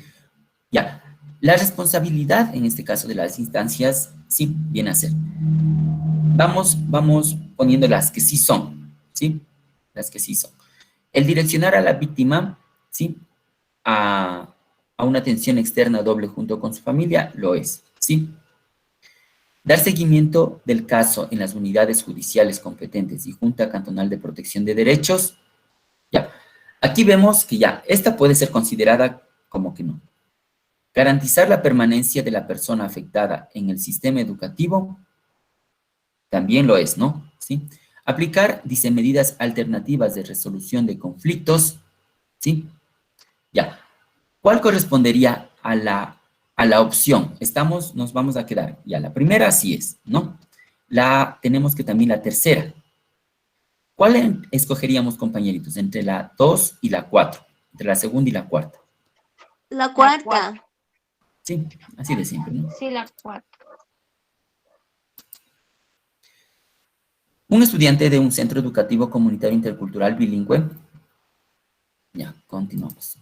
A: Ya. La responsabilidad, en este caso de las instancias, sí, viene a ser. Vamos poniendo las que sí son, ¿sí? Las que sí son. El direccionar a la víctima, ¿sí? A una atención externa doble junto con su familia, lo es, ¿sí? Dar seguimiento del caso en las unidades judiciales competentes y Junta Cantonal de Protección de Derechos, ya. Aquí vemos que ya, esta puede ser considerada como que no. Garantizar la permanencia de la persona afectada en el sistema educativo, también lo es, ¿no? ¿Sí? Aplicar, dice, medidas alternativas de resolución de conflictos, ¿sí? Ya. ¿Cuál correspondería a la opción? Nos vamos a quedar, ya, la primera sí es, ¿no? Tenemos que también la tercera. ¿Cuál escogeríamos, compañeritos? Entre la 2 y la 4, entre la segunda y la cuarta.
I: La cuarta.
A: Sí, así de simple, ¿no?
D: Sí, la 4.
A: Un estudiante de un centro educativo comunitario intercultural bilingüe. Ya, continuamos.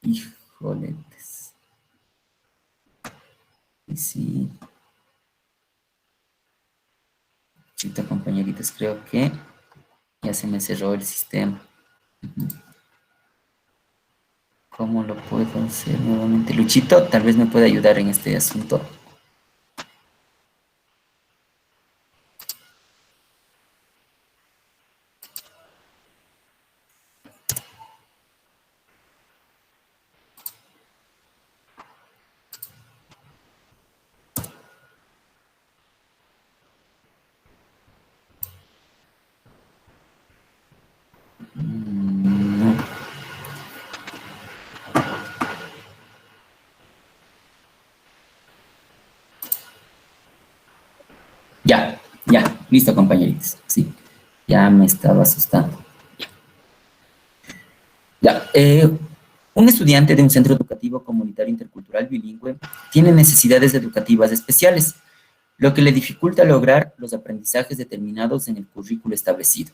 A: Híjoles. Y sí. Chita, compañeritos, creo que ya se me cerró el sistema. ¿Cómo lo puedo hacer nuevamente? Luchito, tal vez me puede ayudar en este asunto. No. Ya, listo, compañeritos. Sí, ya me estaba asustando. Ya, un estudiante de un centro educativo comunitario intercultural bilingüe tiene necesidades educativas especiales, lo que le dificulta lograr los aprendizajes determinados en el currículo establecido.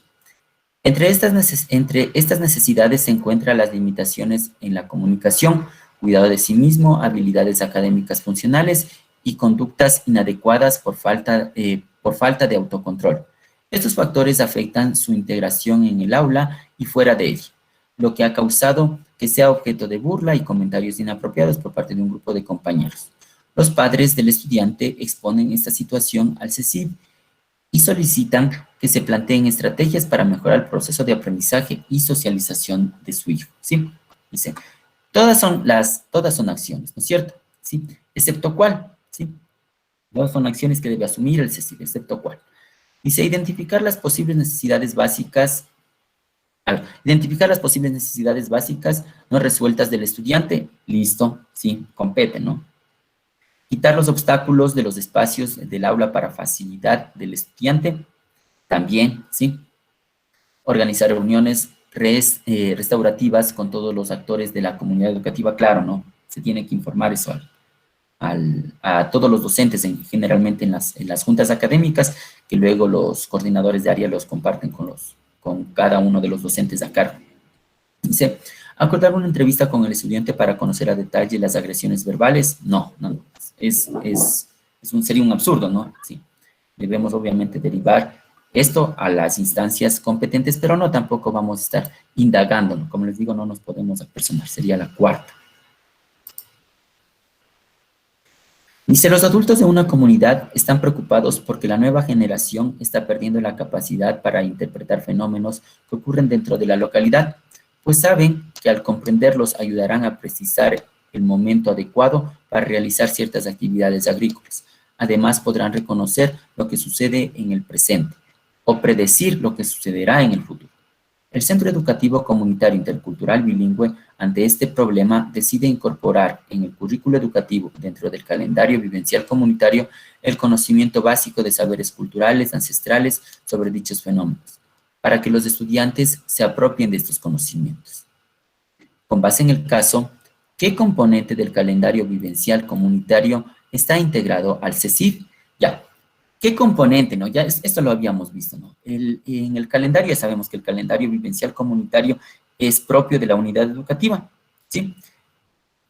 A: Entre estas necesidades se encuentran las limitaciones en la comunicación, cuidado de sí mismo, habilidades académicas funcionales y conductas inadecuadas por falta de autocontrol. Estos factores afectan su integración en el aula y fuera de ella, lo que ha causado que sea objeto de burla y comentarios inapropiados por parte de un grupo de compañeros. Los padres del estudiante exponen esta situación al CECIB y solicitan que se planteen estrategias para mejorar el proceso de aprendizaje y socialización de su hijo, ¿sí? Dice, todas son acciones, ¿no es cierto? ¿Sí? Excepto cuál, ¿sí? Todas son acciones que debe asumir el CECIB, excepto cuál. Dice, identificar las posibles necesidades básicas no resueltas del estudiante, listo, sí, compete, ¿no? Quitar los obstáculos de los espacios del aula para facilidad del estudiante, también, ¿sí? Organizar reuniones restaurativas con todos los actores de la comunidad educativa, claro, ¿no? Se tiene que informar eso a todos los docentes, generalmente en las juntas académicas, que luego los coordinadores de área los comparten con cada uno de los docentes a cargo. Dice, acordar una entrevista con el estudiante para conocer a detalle las agresiones verbales, no, sería un absurdo, ¿no? Sí, debemos obviamente derivar esto a las instancias competentes, pero no tampoco vamos a estar indagando, ¿no? Como les digo, no nos podemos apersonar, sería la cuarta. Dice, los adultos de una comunidad están preocupados porque la nueva generación está perdiendo la capacidad para interpretar fenómenos que ocurren dentro de la localidad, pues saben que al comprenderlos ayudarán a precisar el momento adecuado para realizar ciertas actividades agrícolas. Además, podrán reconocer lo que sucede en el presente o predecir lo que sucederá en el futuro. El Centro Educativo Comunitario Intercultural Bilingüe, ante este problema, decide incorporar en el currículo educativo, dentro del calendario vivencial comunitario, el conocimiento básico de saberes culturales, ancestrales sobre dichos fenómenos, para que los estudiantes se apropien de estos conocimientos. Con base en el caso, ¿qué componente del calendario vivencial comunitario está integrado al CECIB? Ya. ¿Qué componente, no? Ya esto lo habíamos visto, ¿no? En el calendario, ya sabemos que el calendario vivencial comunitario es propio de la unidad educativa, ¿sí?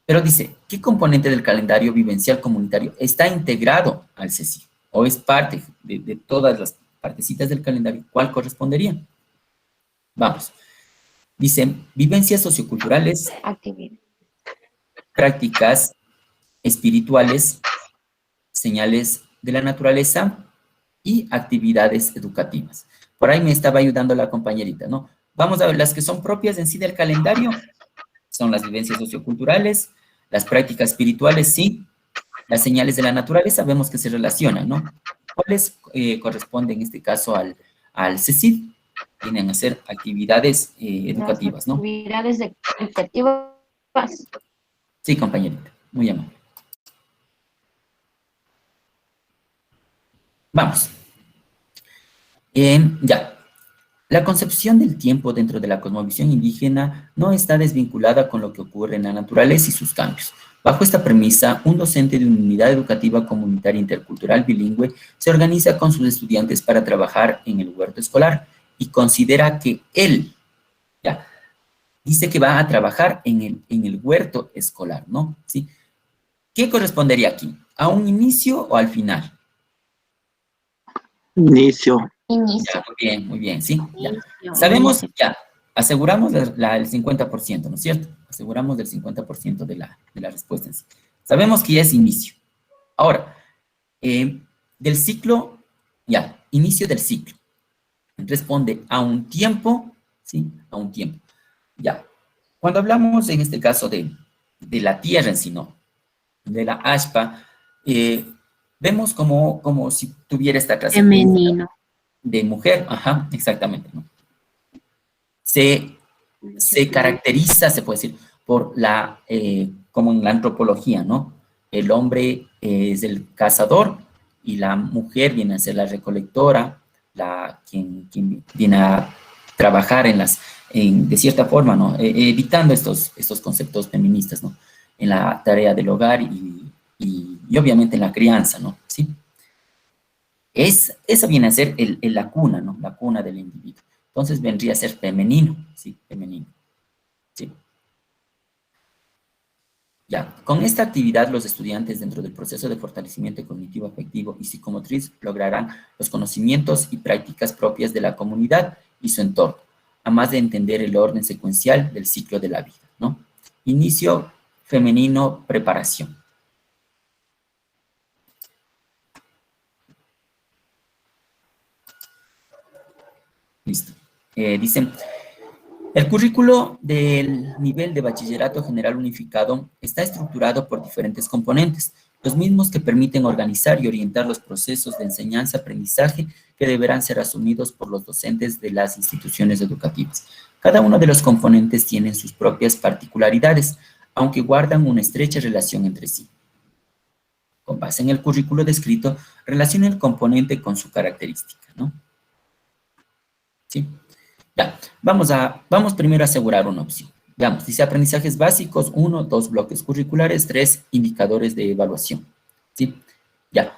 A: Pero dice, ¿qué componente del calendario vivencial comunitario está integrado al CECIB? ¿O es parte de todas las partecitas del calendario? ¿Cuál correspondería? Vamos. Dice, vivencias socioculturales, prácticas espirituales, señales de la naturaleza y actividades educativas. Por ahí me estaba ayudando la compañerita, ¿no? Vamos a ver, las que son propias en sí del calendario son las vivencias socioculturales, las prácticas espirituales, sí, las señales de la naturaleza, vemos que se relacionan, ¿no? ¿Cuáles corresponden en este caso al CECID? Vienen a ser actividades educativas, ¿no?
D: Actividades educativas.
A: Sí, compañerita, muy amable. Vamos. Ya. La concepción del tiempo dentro de la cosmovisión indígena no está desvinculada con lo que ocurre en la naturaleza y sus cambios. Bajo esta premisa, un docente de una unidad educativa comunitaria intercultural bilingüe se organiza con sus estudiantes para trabajar en el huerto escolar y considera que él, ya, dice que va a trabajar en el huerto escolar, ¿no? ¿Sí? ¿Qué correspondería aquí? ¿A un inicio o al final?
E: Inicio.
A: Ya, muy bien, sí. Ya. Sabemos, ya, aseguramos el 50%, ¿no es cierto? Aseguramos el 50% de la respuesta en sí. Sabemos que ya es inicio. Ahora, del ciclo, ya, inicio del ciclo. Responde a un tiempo, ¿sí? A un tiempo. Ya. Cuando hablamos, en este caso, de la Tierra en sí, ¿no? De la ASPA, vemos como si tuviera esta clase
F: Femenino.
A: de mujer. Ajá, exactamente, ¿no? Se caracteriza, se puede decir, por como en la antropología, ¿no? El hombre es el cazador y la mujer viene a ser la recolectora, quien viene a trabajar de cierta forma, ¿no? Evitando estos conceptos feministas, ¿no? En la tarea del hogar y obviamente en la crianza, ¿no? ¿Sí? Esa viene a ser la cuna, ¿no? La cuna del individuo. Entonces vendría a ser femenino, ¿sí? Femenino. ¿Sí? Ya, con esta actividad los estudiantes dentro del proceso de fortalecimiento cognitivo, afectivo y psicomotriz lograrán los conocimientos y prácticas propias de la comunidad y su entorno, además de entender el orden secuencial del ciclo de la vida, ¿no? Inicio femenino, preparación. Listo. Dicen, el currículo del nivel de bachillerato general unificado está estructurado por diferentes componentes, los mismos que permiten organizar y orientar los procesos de enseñanza-aprendizaje que deberán ser asumidos por los docentes de las instituciones educativas. Cada uno de los componentes tiene sus propias particularidades, aunque guardan una estrecha relación entre sí. Con base en el currículo descrito, relaciona el componente con su característica, ¿no? ¿Sí? Ya, vamos primero a asegurar una opción. Veamos, dice aprendizajes básicos, 1, 2 bloques curriculares, 3 indicadores de evaluación. ¿Sí? Ya,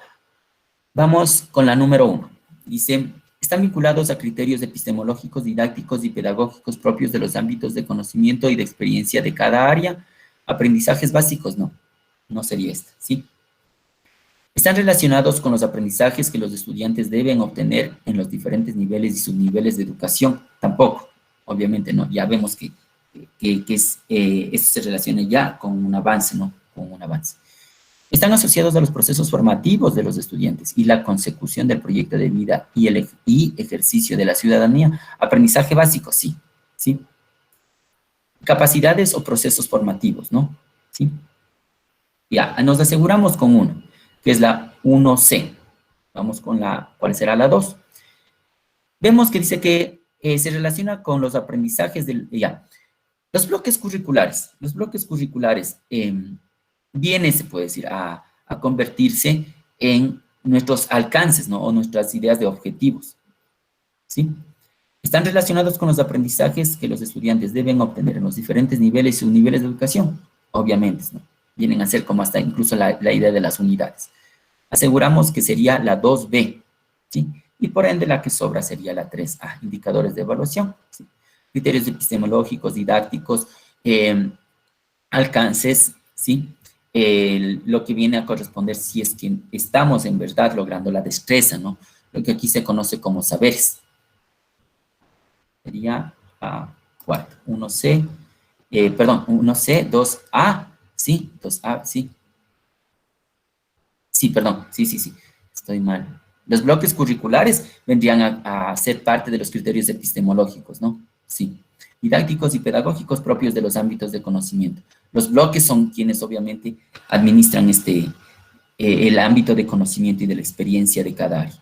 A: vamos con la número 1. Dice, están vinculados a criterios epistemológicos, didácticos y pedagógicos propios de los ámbitos de conocimiento y de experiencia de cada área. Aprendizajes básicos, no sería esta, ¿sí? Están relacionados con los aprendizajes que los estudiantes deben obtener en los diferentes niveles y subniveles de educación. Tampoco, obviamente no. Ya vemos que eso se relaciona ya con un avance, ¿no? Con un avance. Están asociados a los procesos formativos de los estudiantes y la consecución del proyecto de vida y ejercicio de la ciudadanía. Aprendizaje básico, sí. ¿Sí? Capacidades o procesos formativos, ¿no? ¿Sí? Ya, nos aseguramos con uno, que es la 1C. Vamos con ¿cuál será la 2? Vemos que dice que se relaciona con los aprendizajes los bloques curriculares. Los bloques curriculares vienen, se puede decir, a convertirse en nuestros alcances, ¿no? O nuestras ideas de objetivos, ¿sí? Están relacionados con los aprendizajes que los estudiantes deben obtener en los diferentes niveles y subniveles de educación, obviamente, ¿no? Vienen a ser como hasta incluso la idea de las unidades. Aseguramos que sería la 2B, ¿sí? Y por ende la que sobra sería la 3A, indicadores de evaluación, ¿sí? Criterios epistemológicos, didácticos, alcances, ¿sí? Lo que viene a corresponder si es que estamos en verdad logrando la destreza, ¿no? Lo que aquí se conoce como saberes. Sería 1C, 1C, 2A, ¿sí? 2A, sí. Sí, perdón, sí, estoy mal. Los bloques curriculares vendrían a ser parte de los criterios epistemológicos, ¿no? Sí. Didácticos y pedagógicos propios de los ámbitos de conocimiento. Los bloques son quienes obviamente administran el ámbito de conocimiento y de la experiencia de cada área.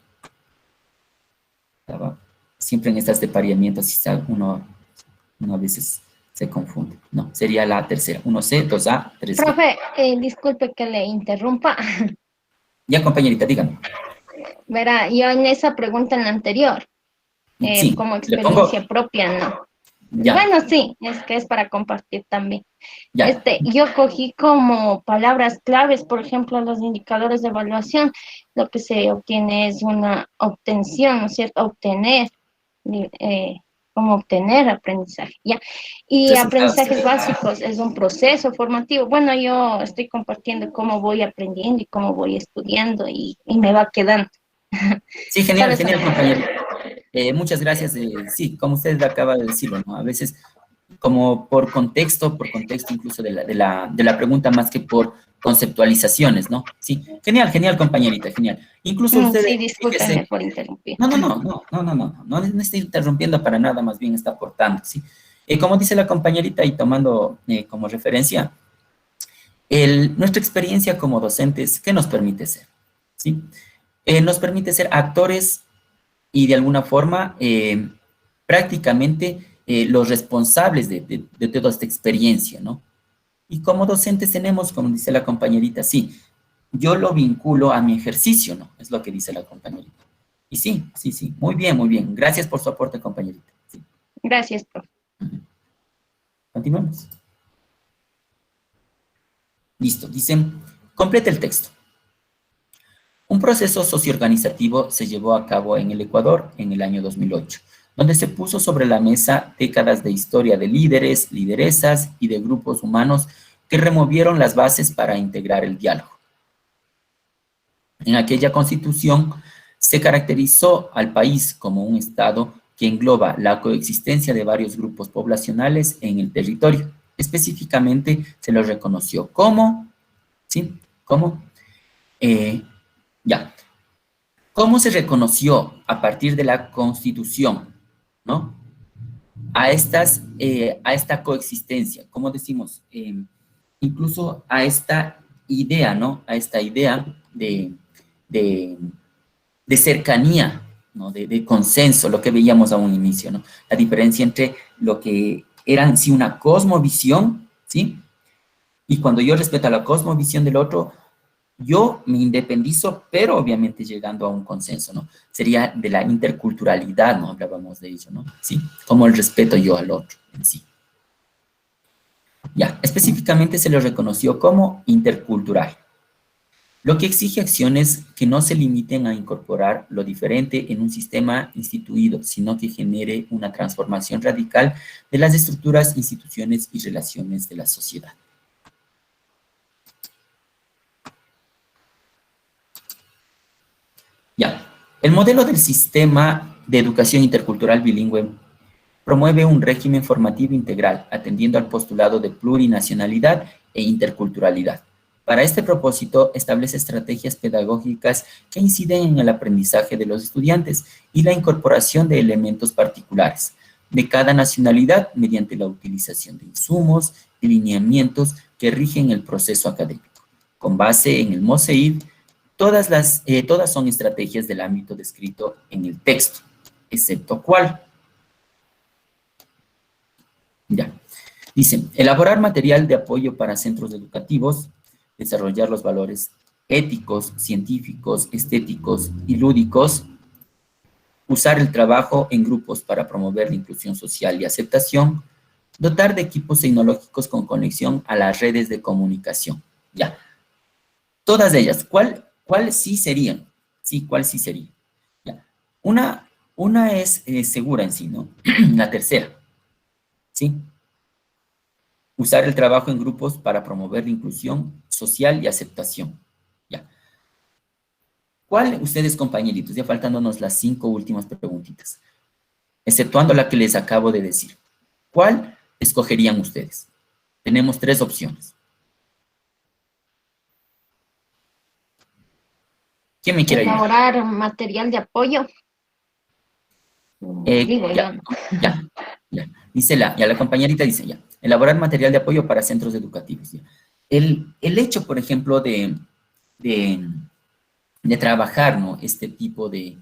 A: Siempre en estas depareamientos uno a veces se confunde. No, sería la tercera. 1C, 2A, 3B.
D: Profe, disculpe que le interrumpa.
A: Ya, compañerita, dígame.
D: Verá, yo en esa pregunta en la anterior,
A: Sí,
D: como experiencia propia, ¿no?
A: Ya.
D: Bueno, sí, es que es para compartir también.
A: Ya.
D: Yo cogí como palabras claves, por ejemplo, los indicadores de evaluación. Lo que se obtiene es una obtención, ¿no es cierto? Obtener, como obtener aprendizaje, ¿ya? Y aprendizajes básicos es un proceso formativo. Bueno, yo estoy compartiendo cómo voy aprendiendo y cómo voy estudiando y me va quedando.
A: Sí, genial, compañero. Muchas gracias. Sí, como usted acaba de decirlo, ¿no? A veces, como por contexto incluso de la pregunta, más que por conceptualizaciones, ¿no? Sí, genial, genial, compañerita, genial. Incluso usted,
D: Sí,
A: fíjese,
D: discúlpenme por interrumpir.
A: no está interrumpiendo para nada, más bien está aportando, ¿sí? Como dice la compañerita y tomando como referencia, nuestra experiencia como docentes, ¿qué nos permite ser? ¿Sí? Nos permite ser actores y de alguna forma prácticamente los responsables de toda esta experiencia, ¿no? Y como docentes tenemos, como dice la compañerita, sí, yo lo vinculo a mi ejercicio, ¿no? Es lo que dice la compañerita. Y sí, muy bien, muy bien. Gracias por su aporte, compañerita. Sí.
D: Gracias, profe.
A: Continuamos. Listo, dicen, completa el texto. Un proceso socioorganizativo se llevó a cabo en el Ecuador en el año 2008, donde se puso sobre la mesa décadas de historia de líderes, lideresas y de grupos humanos que removieron las bases para integrar el diálogo. En aquella constitución se caracterizó al país como un Estado que engloba la coexistencia de varios grupos poblacionales en el territorio. Específicamente se lo reconoció como, ¿sí? ¿Cómo? ¿Cómo se reconoció a partir de la Constitución, ¿no? A esta coexistencia, ¿cómo decimos? Incluso a esta idea, ¿no? A esta idea de cercanía, ¿no? De consenso, lo que veíamos a un inicio, ¿no? La diferencia entre lo que era en sí una cosmovisión, ¿sí? Y cuando yo respeto a la cosmovisión del otro, yo me independizo, pero obviamente llegando a un consenso, ¿no? Sería de la interculturalidad, ¿no? Hablábamos de ello, ¿no? Sí, como el respeto yo al otro en sí. Ya, específicamente se lo reconoció como intercultural, lo que exige acciones que no se limiten a incorporar lo diferente en un sistema instituido, sino que genere una transformación radical de las estructuras, instituciones y relaciones de la sociedad. Ya, el modelo del sistema de educación intercultural bilingüe promueve un régimen formativo integral, atendiendo al postulado de plurinacionalidad e interculturalidad. Para este propósito, establece estrategias pedagógicas que inciden en el aprendizaje de los estudiantes y la incorporación de elementos particulares de cada nacionalidad mediante la utilización de insumos y lineamientos que rigen el proceso académico. Con base en el MOSEID, todas son estrategias del ámbito descrito en el texto, excepto cuál. Ya. Dicen, elaborar material de apoyo para centros educativos, desarrollar los valores éticos, científicos, estéticos y lúdicos, usar el trabajo en grupos para promover la inclusión social y aceptación, dotar de equipos tecnológicos con conexión a las redes de comunicación. Ya. Todas ellas, ¿cuál sí serían? Sí, ¿cuál sí sería? Ya. Una es segura en sí, ¿no? La tercera, ¿sí? Usar el trabajo en grupos para promover la inclusión social y aceptación. Ya. ¿Cuál, ustedes, compañeritos, ya faltándonos las 5 últimas preguntitas, exceptuando la que les acabo de decir, cuál escogerían ustedes? Tenemos 3 opciones. ¿Quién me quiere ayudar?
D: Elaborar material de apoyo. Digo
A: Ya.
D: yo.
A: Ya. Dice la compañerita dice ya. Elaborar material de apoyo para centros educativos. ¿Ya? El hecho, por ejemplo, de trabajar, ¿no? Este tipo de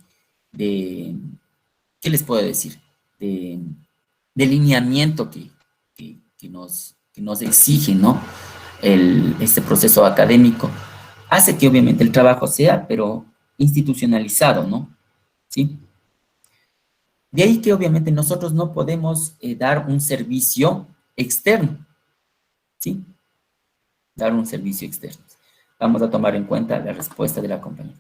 A: ¿qué les puedo decir? De lineamiento que nos exige, ¿no? Este proceso académico, hace que obviamente el trabajo sea, pero institucionalizado, ¿no? ¿Sí? De ahí que obviamente nosotros no podemos dar un servicio externo, ¿sí? Dar un servicio externo. Vamos a tomar en cuenta la respuesta de la compañera.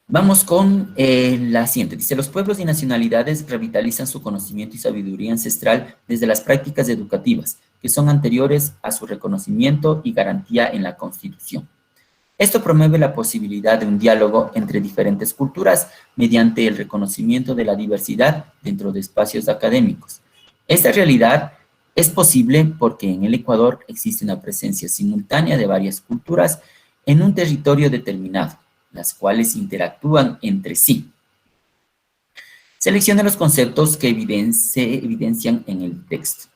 A: Vamos con la siguiente. Dice, los pueblos y nacionalidades revitalizan su conocimiento y sabiduría ancestral desde las prácticas educativas, que son anteriores a su reconocimiento y garantía en la Constitución. Esto promueve la posibilidad de un diálogo entre diferentes culturas mediante el reconocimiento de la diversidad dentro de espacios académicos. Esta realidad es posible porque en el Ecuador existe una presencia simultánea de varias culturas en un territorio determinado, las cuales interactúan entre sí. Seleccione los conceptos que se evidencian en el texto.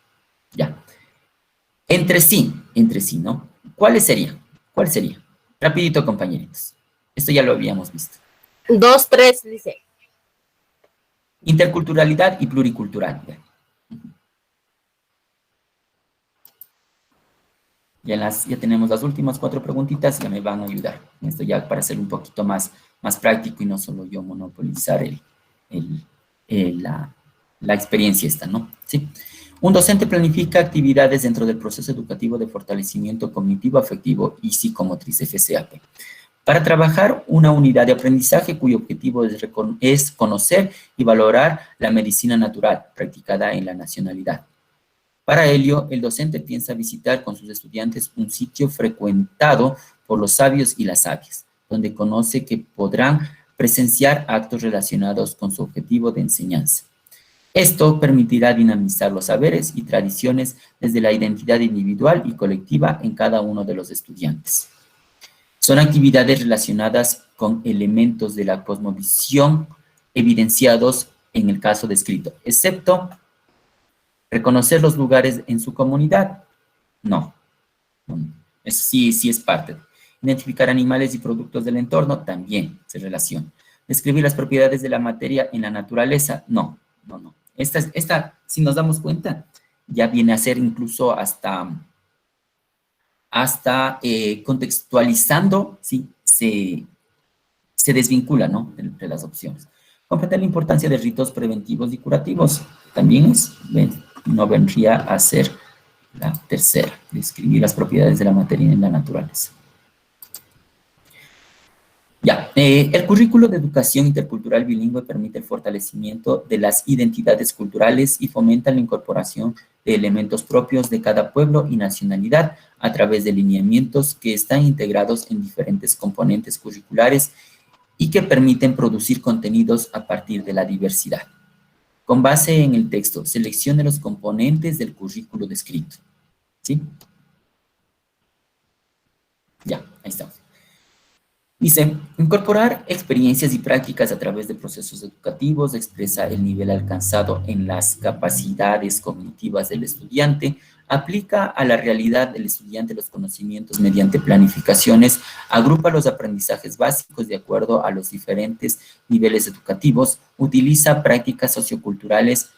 A: Ya. Entre sí, ¿no? ¿Cuáles serían? ¿Cuál sería? Rapidito, compañeritos. Esto ya lo habíamos visto.
I: 2, 3, dice.
A: Interculturalidad y pluriculturalidad. Ya tenemos las últimas 4 preguntitas, ya me van a ayudar. Esto ya para ser un poquito más práctico y no solo yo monopolizar la experiencia esta, ¿no? Sí. Un docente planifica actividades dentro del proceso educativo de fortalecimiento cognitivo, afectivo y psicomotriz, FCAP, para trabajar una unidad de aprendizaje cuyo objetivo es conocer y valorar la medicina natural practicada en la nacionalidad. Para ello, el docente piensa visitar con sus estudiantes un sitio frecuentado por los sabios y las sabias, donde conoce que podrán presenciar actos relacionados con su objetivo de enseñanza. Esto permitirá dinamizar los saberes y tradiciones desde la identidad individual y colectiva en cada uno de los estudiantes. Son actividades relacionadas con elementos de la cosmovisión evidenciados en el caso descrito, excepto reconocer los lugares en su comunidad. No. Eso sí es parte. Identificar animales y productos del entorno también se relaciona. Describir las propiedades de la materia en la naturaleza, no. Esta, si nos damos cuenta, ya viene a ser incluso hasta contextualizando, ¿sí? Se desvincula, ¿no? Entre las opciones. Comprender la importancia de ritos preventivos y curativos, también no vendría a ser la tercera, describir las propiedades de la materia en la naturaleza. Ya, el currículo de educación intercultural bilingüe permite el fortalecimiento de las identidades culturales y fomenta la incorporación de elementos propios de cada pueblo y nacionalidad a través de lineamientos que están integrados en diferentes componentes curriculares y que permiten producir contenidos a partir de la diversidad. Con base en el texto, seleccione los componentes del currículo descrito. ¿Sí? Ya, ahí estamos. Dice, incorporar experiencias y prácticas a través de procesos educativos expresa el nivel alcanzado en las capacidades cognitivas del estudiante, aplica a la realidad del estudiante los conocimientos mediante planificaciones, agrupa los aprendizajes básicos de acuerdo a los diferentes niveles educativos, utiliza prácticas socioculturales,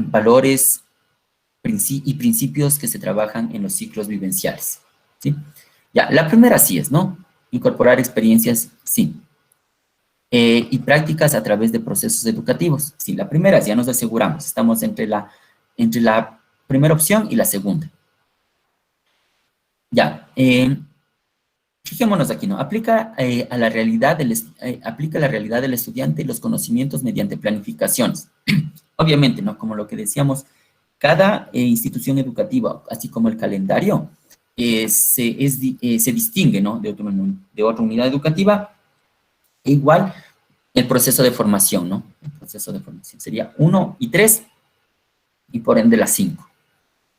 A: valores y principios que se trabajan en los ciclos vivenciales. ¿Sí? Ya, la primera sí es, ¿no? Incorporar experiencias, sí. Y prácticas a través de procesos educativos. Sí, la primera, ya nos aseguramos. Estamos entre la primera opción y la segunda. Ya. Fijémonos aquí, ¿no? Aplica la realidad del estudiante los conocimientos mediante planificaciones. Obviamente, ¿no? Como lo que decíamos, cada institución educativa, así como el calendario, se distingue, ¿no? de otra unidad educativa. E igual el proceso de formación, ¿no? El proceso de formación sería 1 y 3 y por ende la 5.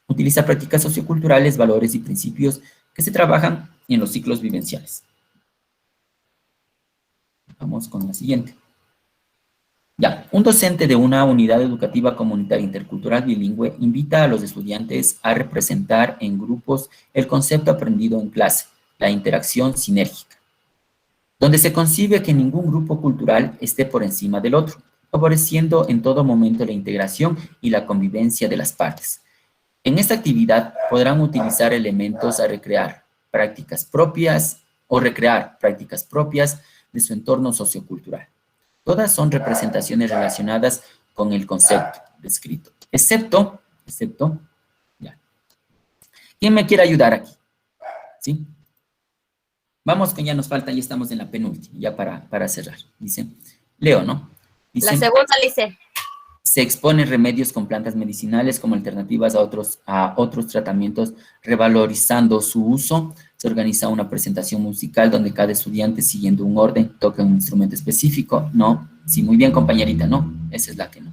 A: Utiliza prácticas socioculturales, valores y principios que se trabajan en los ciclos vivenciales. Vamos con la siguiente. Ya, un docente de una unidad educativa comunitaria intercultural bilingüe invita a los estudiantes a representar en grupos el concepto aprendido en clase, la interacción sinérgica, donde se concibe que ningún grupo cultural esté por encima del otro, favoreciendo en todo momento la integración y la convivencia de las partes. En esta actividad podrán utilizar elementos a recrear prácticas propias de su entorno sociocultural. Todas son representaciones relacionadas con el concepto descrito, excepto, ya. ¿Quién me quiere ayudar aquí? ¿Sí? Vamos que ya nos falta, ya estamos en la penúltima, ya para cerrar. Dice, leo, ¿no? Dice,
I: La segunda dice.
A: Se exponen remedios con plantas medicinales como alternativas a otros tratamientos, revalorizando su uso. se organiza una presentación musical donde cada estudiante, siguiendo un orden, toca un instrumento específico. No, sí, muy bien, compañerita, no, esa es la que no.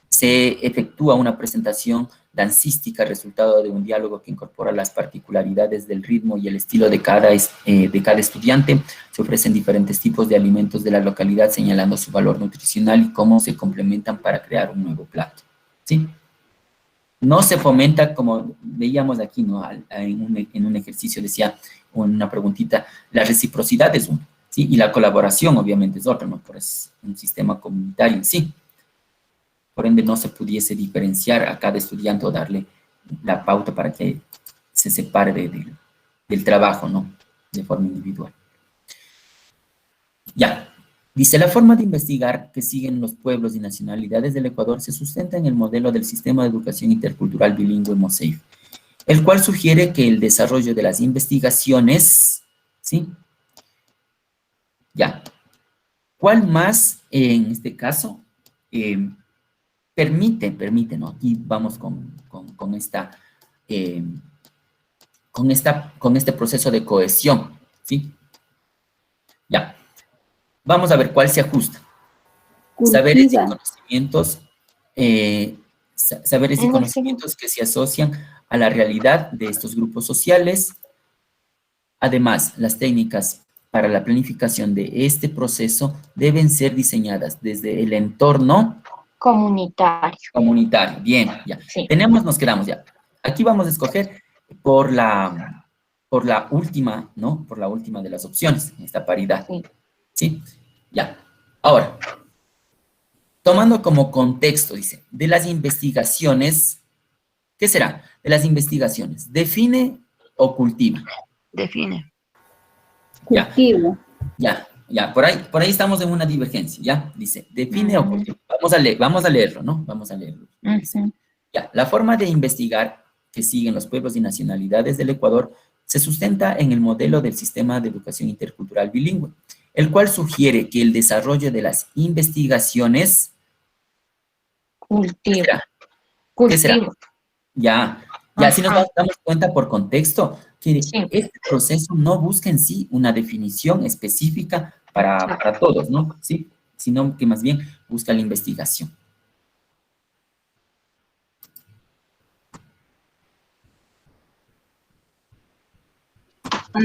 A: Se efectúa una presentación dancística, resultado de un diálogo que incorpora las particularidades del ritmo y el estilo de cada estudiante. Se ofrecen diferentes tipos de alimentos de la localidad, señalando su valor nutricional y cómo se complementan para crear un nuevo plato, ¿sí? No se fomenta, como veíamos aquí, ¿no? En un ejercicio decía, una preguntita, la reciprocidad es una, ¿sí? Y la colaboración, obviamente, es otra, ¿no? Por es un sistema comunitario en sí. Por ende, no se pudiese diferenciar a cada estudiante o darle la pauta para que se separe del trabajo, ¿no? De forma individual. Ya. Dice, la forma de investigar que siguen los pueblos y nacionalidades del Ecuador se sustenta en el modelo del Sistema de Educación Intercultural Bilingüe MOSEIF, el cual sugiere que el desarrollo de las investigaciones, ¿sí? Ya. ¿Cuál más, en este caso, permite, ¿no? Aquí vamos con este proceso de cohesión, ¿sí? Ya. Vamos a ver cuál se ajusta. Saberes y conocimientos, saberes y conocimientos que se asocian a la realidad de estos grupos sociales. Además, las técnicas para la planificación de este proceso deben ser diseñadas desde el entorno
D: Comunitario.
A: Comunitario, bien, ya.
D: Sí.
A: Nos quedamos ya. Aquí vamos a escoger por la última, ¿no? Por la última de las opciones, esta paridad.
D: Sí.
A: ¿Sí? Ya. Ahora, tomando como contexto, dice, de las investigaciones, ¿qué será? De las investigaciones, ¿define o cultiva?
E: Define.
B: Cultivo.
A: Ya, por ahí estamos en una divergencia, ¿ya? Dice, define o cultiva. Vamos a leerlo, ¿no? Vamos a leerlo. Dice, ya, la forma de investigar que siguen los pueblos y nacionalidades del Ecuador se sustenta en el modelo del Sistema de Educación Intercultural Bilingüe, el cual sugiere que el desarrollo de las investigaciones...
D: Cultivo.
A: ¿Qué será? Ya, si nos damos cuenta por contexto, que este proceso no busca en sí una definición específica para todos, ¿no? Sí, sino que más bien busca la investigación.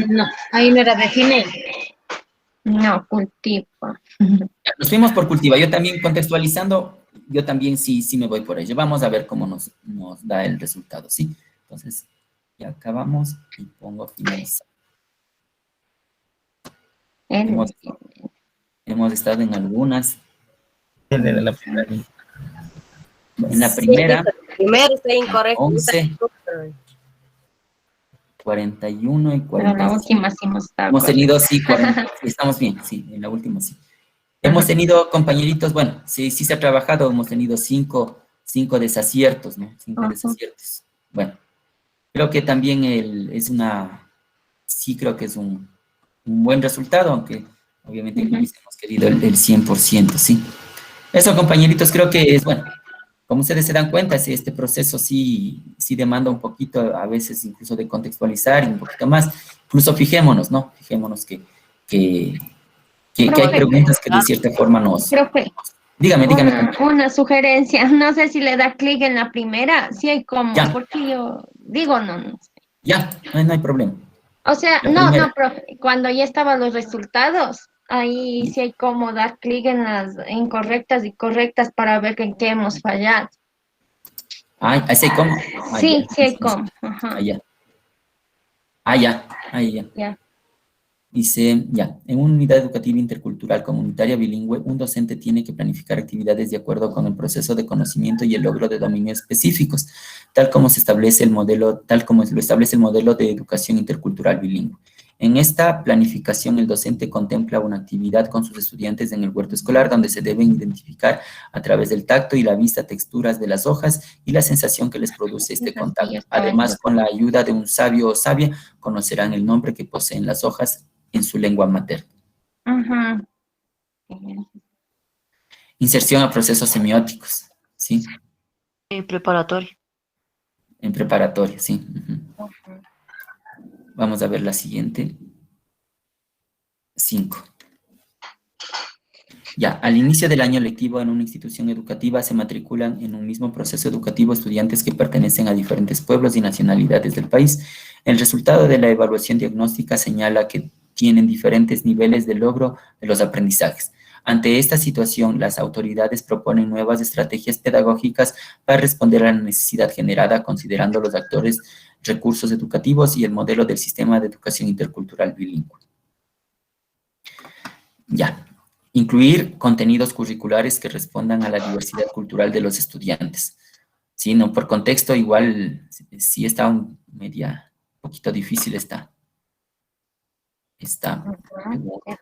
I: No, ahí no era define.
D: No, cultiva.
A: Nos fuimos por cultiva. Yo también contextualizando, yo también sí me voy por ello. Vamos a ver cómo nos da el resultado, ¿sí? Entonces, ya acabamos y pongo finalizar. Hemos estado en algunas. En la primera.
I: Primero está incorrecto.
A: 11. 41 y 40.
D: Pero la última sí hemos estado.
A: Hemos tenido, sí, 40. Estamos bien, sí, en la última sí. Hemos tenido, compañeritos, bueno, sí se ha trabajado, hemos tenido 5 desaciertos, ¿no? 5 desaciertos. Bueno, creo que también creo que es un buen resultado, aunque obviamente hubiésemos querido el 100%, ¿sí? Eso, compañeritos, creo que es, bueno, como ustedes se dan cuenta, este proceso sí demanda un poquito, a veces incluso de contextualizar y un poquito más. Incluso fijémonos, ¿no? Fijémonos que hay preguntas que de cierta forma Dígame.
D: Una sugerencia, no sé si le da clic en la primera, si hay como, porque yo digo no sé.
A: Ya, no hay problema.
D: O sea, no, profe, cuando ya estaban los resultados, ahí sí hay como dar clic en las incorrectas y correctas para ver en qué hemos fallado.
A: Ahí hay como.
D: Sí hay como. Ajá.
A: Ya. Dice, en una unidad educativa intercultural comunitaria bilingüe, un docente tiene que planificar actividades de acuerdo con el proceso de conocimiento y el logro de dominios específicos, tal como lo establece el modelo de educación intercultural bilingüe. En esta planificación, el docente contempla una actividad con sus estudiantes en el huerto escolar, donde se deben identificar a través del tacto y la vista texturas de las hojas y la sensación que les produce este contacto. Además, con la ayuda de un sabio o sabia, conocerán el nombre que poseen las hojas en su lengua materna. Inserción a procesos semióticos, ¿sí?
E: En preparatorio.
A: En preparatorio, sí. Vamos a ver la siguiente. 5. Ya, al inicio del año lectivo en una institución educativa se matriculan en un mismo proceso educativo estudiantes que pertenecen a diferentes pueblos y nacionalidades del país. El resultado de la evaluación diagnóstica señala que tienen diferentes niveles de logro de los aprendizajes. Ante esta situación, las autoridades proponen nuevas estrategias pedagógicas para responder a la necesidad generada considerando los actores, recursos educativos y el modelo del sistema de educación intercultural bilingüe. Ya. Incluir contenidos curriculares que respondan a la diversidad cultural de los estudiantes. Sí, no, por contexto igual sí está un poquito difícil esta pregunta.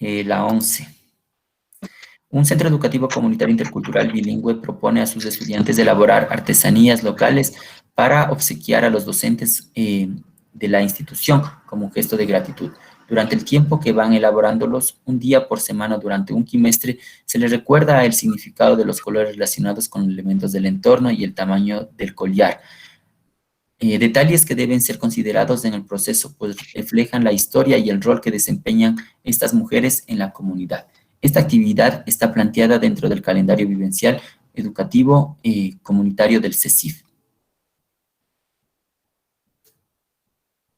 A: La 11. Un centro educativo comunitario intercultural bilingüe propone a sus estudiantes elaborar artesanías locales para obsequiar a los docentes de la institución como gesto de gratitud. Durante el tiempo que van elaborándolos, un día por semana durante un quimestre, se les recuerda el significado de los colores relacionados con elementos del entorno y el tamaño del collar. Detalles que deben ser considerados en el proceso, pues reflejan la historia y el rol que desempeñan estas mujeres en la comunidad. Esta actividad está planteada dentro del calendario vivencial educativo comunitario del CECIF.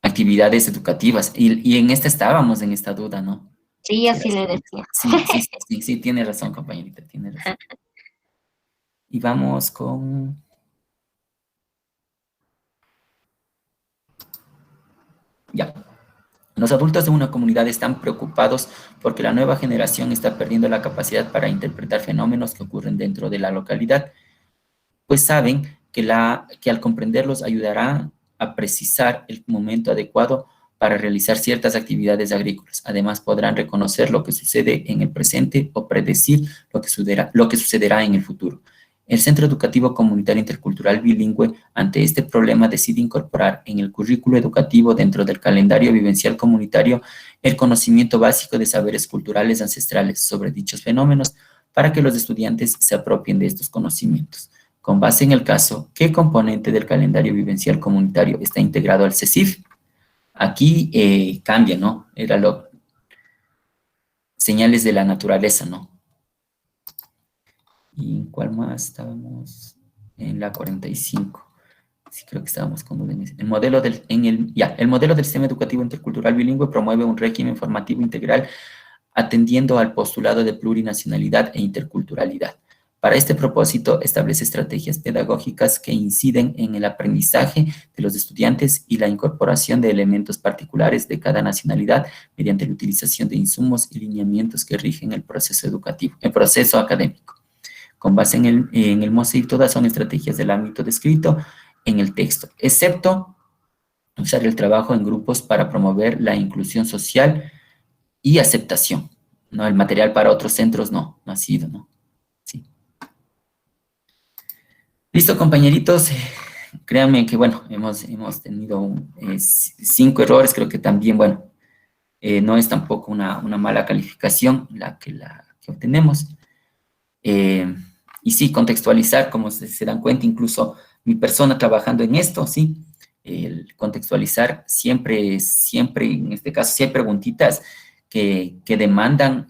A: Actividades educativas. Y en esta estábamos, en esta duda, ¿no?
D: Sí, así le decía.
A: Sí, tiene razón, compañerita, tiene razón. Y vamos con... Ya. Los adultos de una comunidad están preocupados porque la nueva generación está perdiendo la capacidad para interpretar fenómenos que ocurren dentro de la localidad, pues saben que al comprenderlos ayudará a precisar el momento adecuado para realizar ciertas actividades agrícolas. Además, podrán reconocer lo que sucede en el presente o predecir lo que sucederá en el futuro. El Centro Educativo Comunitario Intercultural Bilingüe, ante este problema, decide incorporar en el currículo educativo dentro del calendario vivencial comunitario el conocimiento básico de saberes culturales ancestrales sobre dichos fenómenos para que los estudiantes se apropien de estos conocimientos. Con base en el caso, ¿qué componente del calendario vivencial comunitario está integrado al CECIF? Aquí cambia, ¿no? Era señales de la naturaleza, ¿no? ¿Y en cuál más estábamos? En la 45. Sí, creo que estábamos con el modelo el modelo del sistema educativo intercultural bilingüe promueve un régimen formativo integral atendiendo al postulado de plurinacionalidad e interculturalidad. Para este propósito, establece estrategias pedagógicas que inciden en el aprendizaje de los estudiantes y la incorporación de elementos particulares de cada nacionalidad mediante la utilización de insumos y lineamientos que rigen el proceso educativo, el proceso académico. Con base en el MOSIC, todas son estrategias del ámbito descrito en el texto, excepto usar el trabajo en grupos para promover la inclusión social y aceptación. ¿No? El material para otros centros no ha sido, ¿no? Sí. Listo, compañeritos. Créanme que, bueno, hemos tenido 5 errores. Creo que también, bueno, no es tampoco una mala calificación la que obtenemos. Y sí, contextualizar, como se dan cuenta, incluso mi persona trabajando en esto, sí, el contextualizar siempre, en este caso, sí hay preguntitas que demandan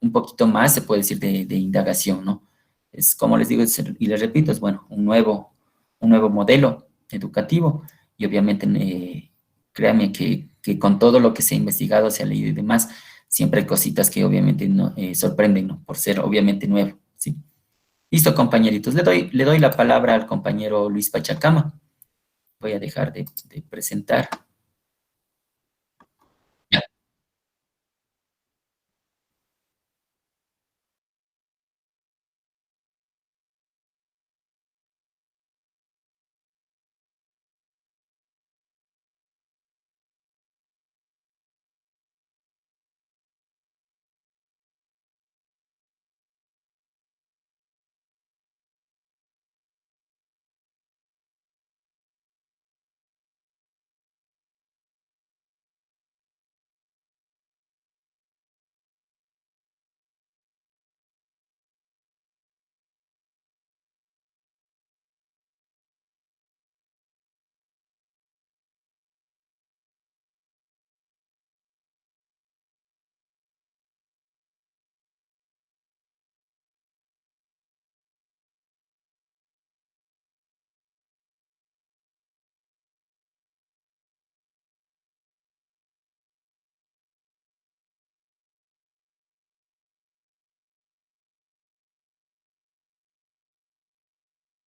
A: un poquito más, se puede decir, de indagación, ¿no? Es como les digo, y les repito, es bueno, un nuevo modelo educativo, y obviamente, créanme que con todo lo que se ha investigado, se ha leído y demás, siempre hay cositas que obviamente sorprenden, ¿no? Por ser obviamente nuevo, ¿sí? Listo, compañeritos. Le doy la palabra al compañero Luis Pachacama. Voy a dejar de presentar.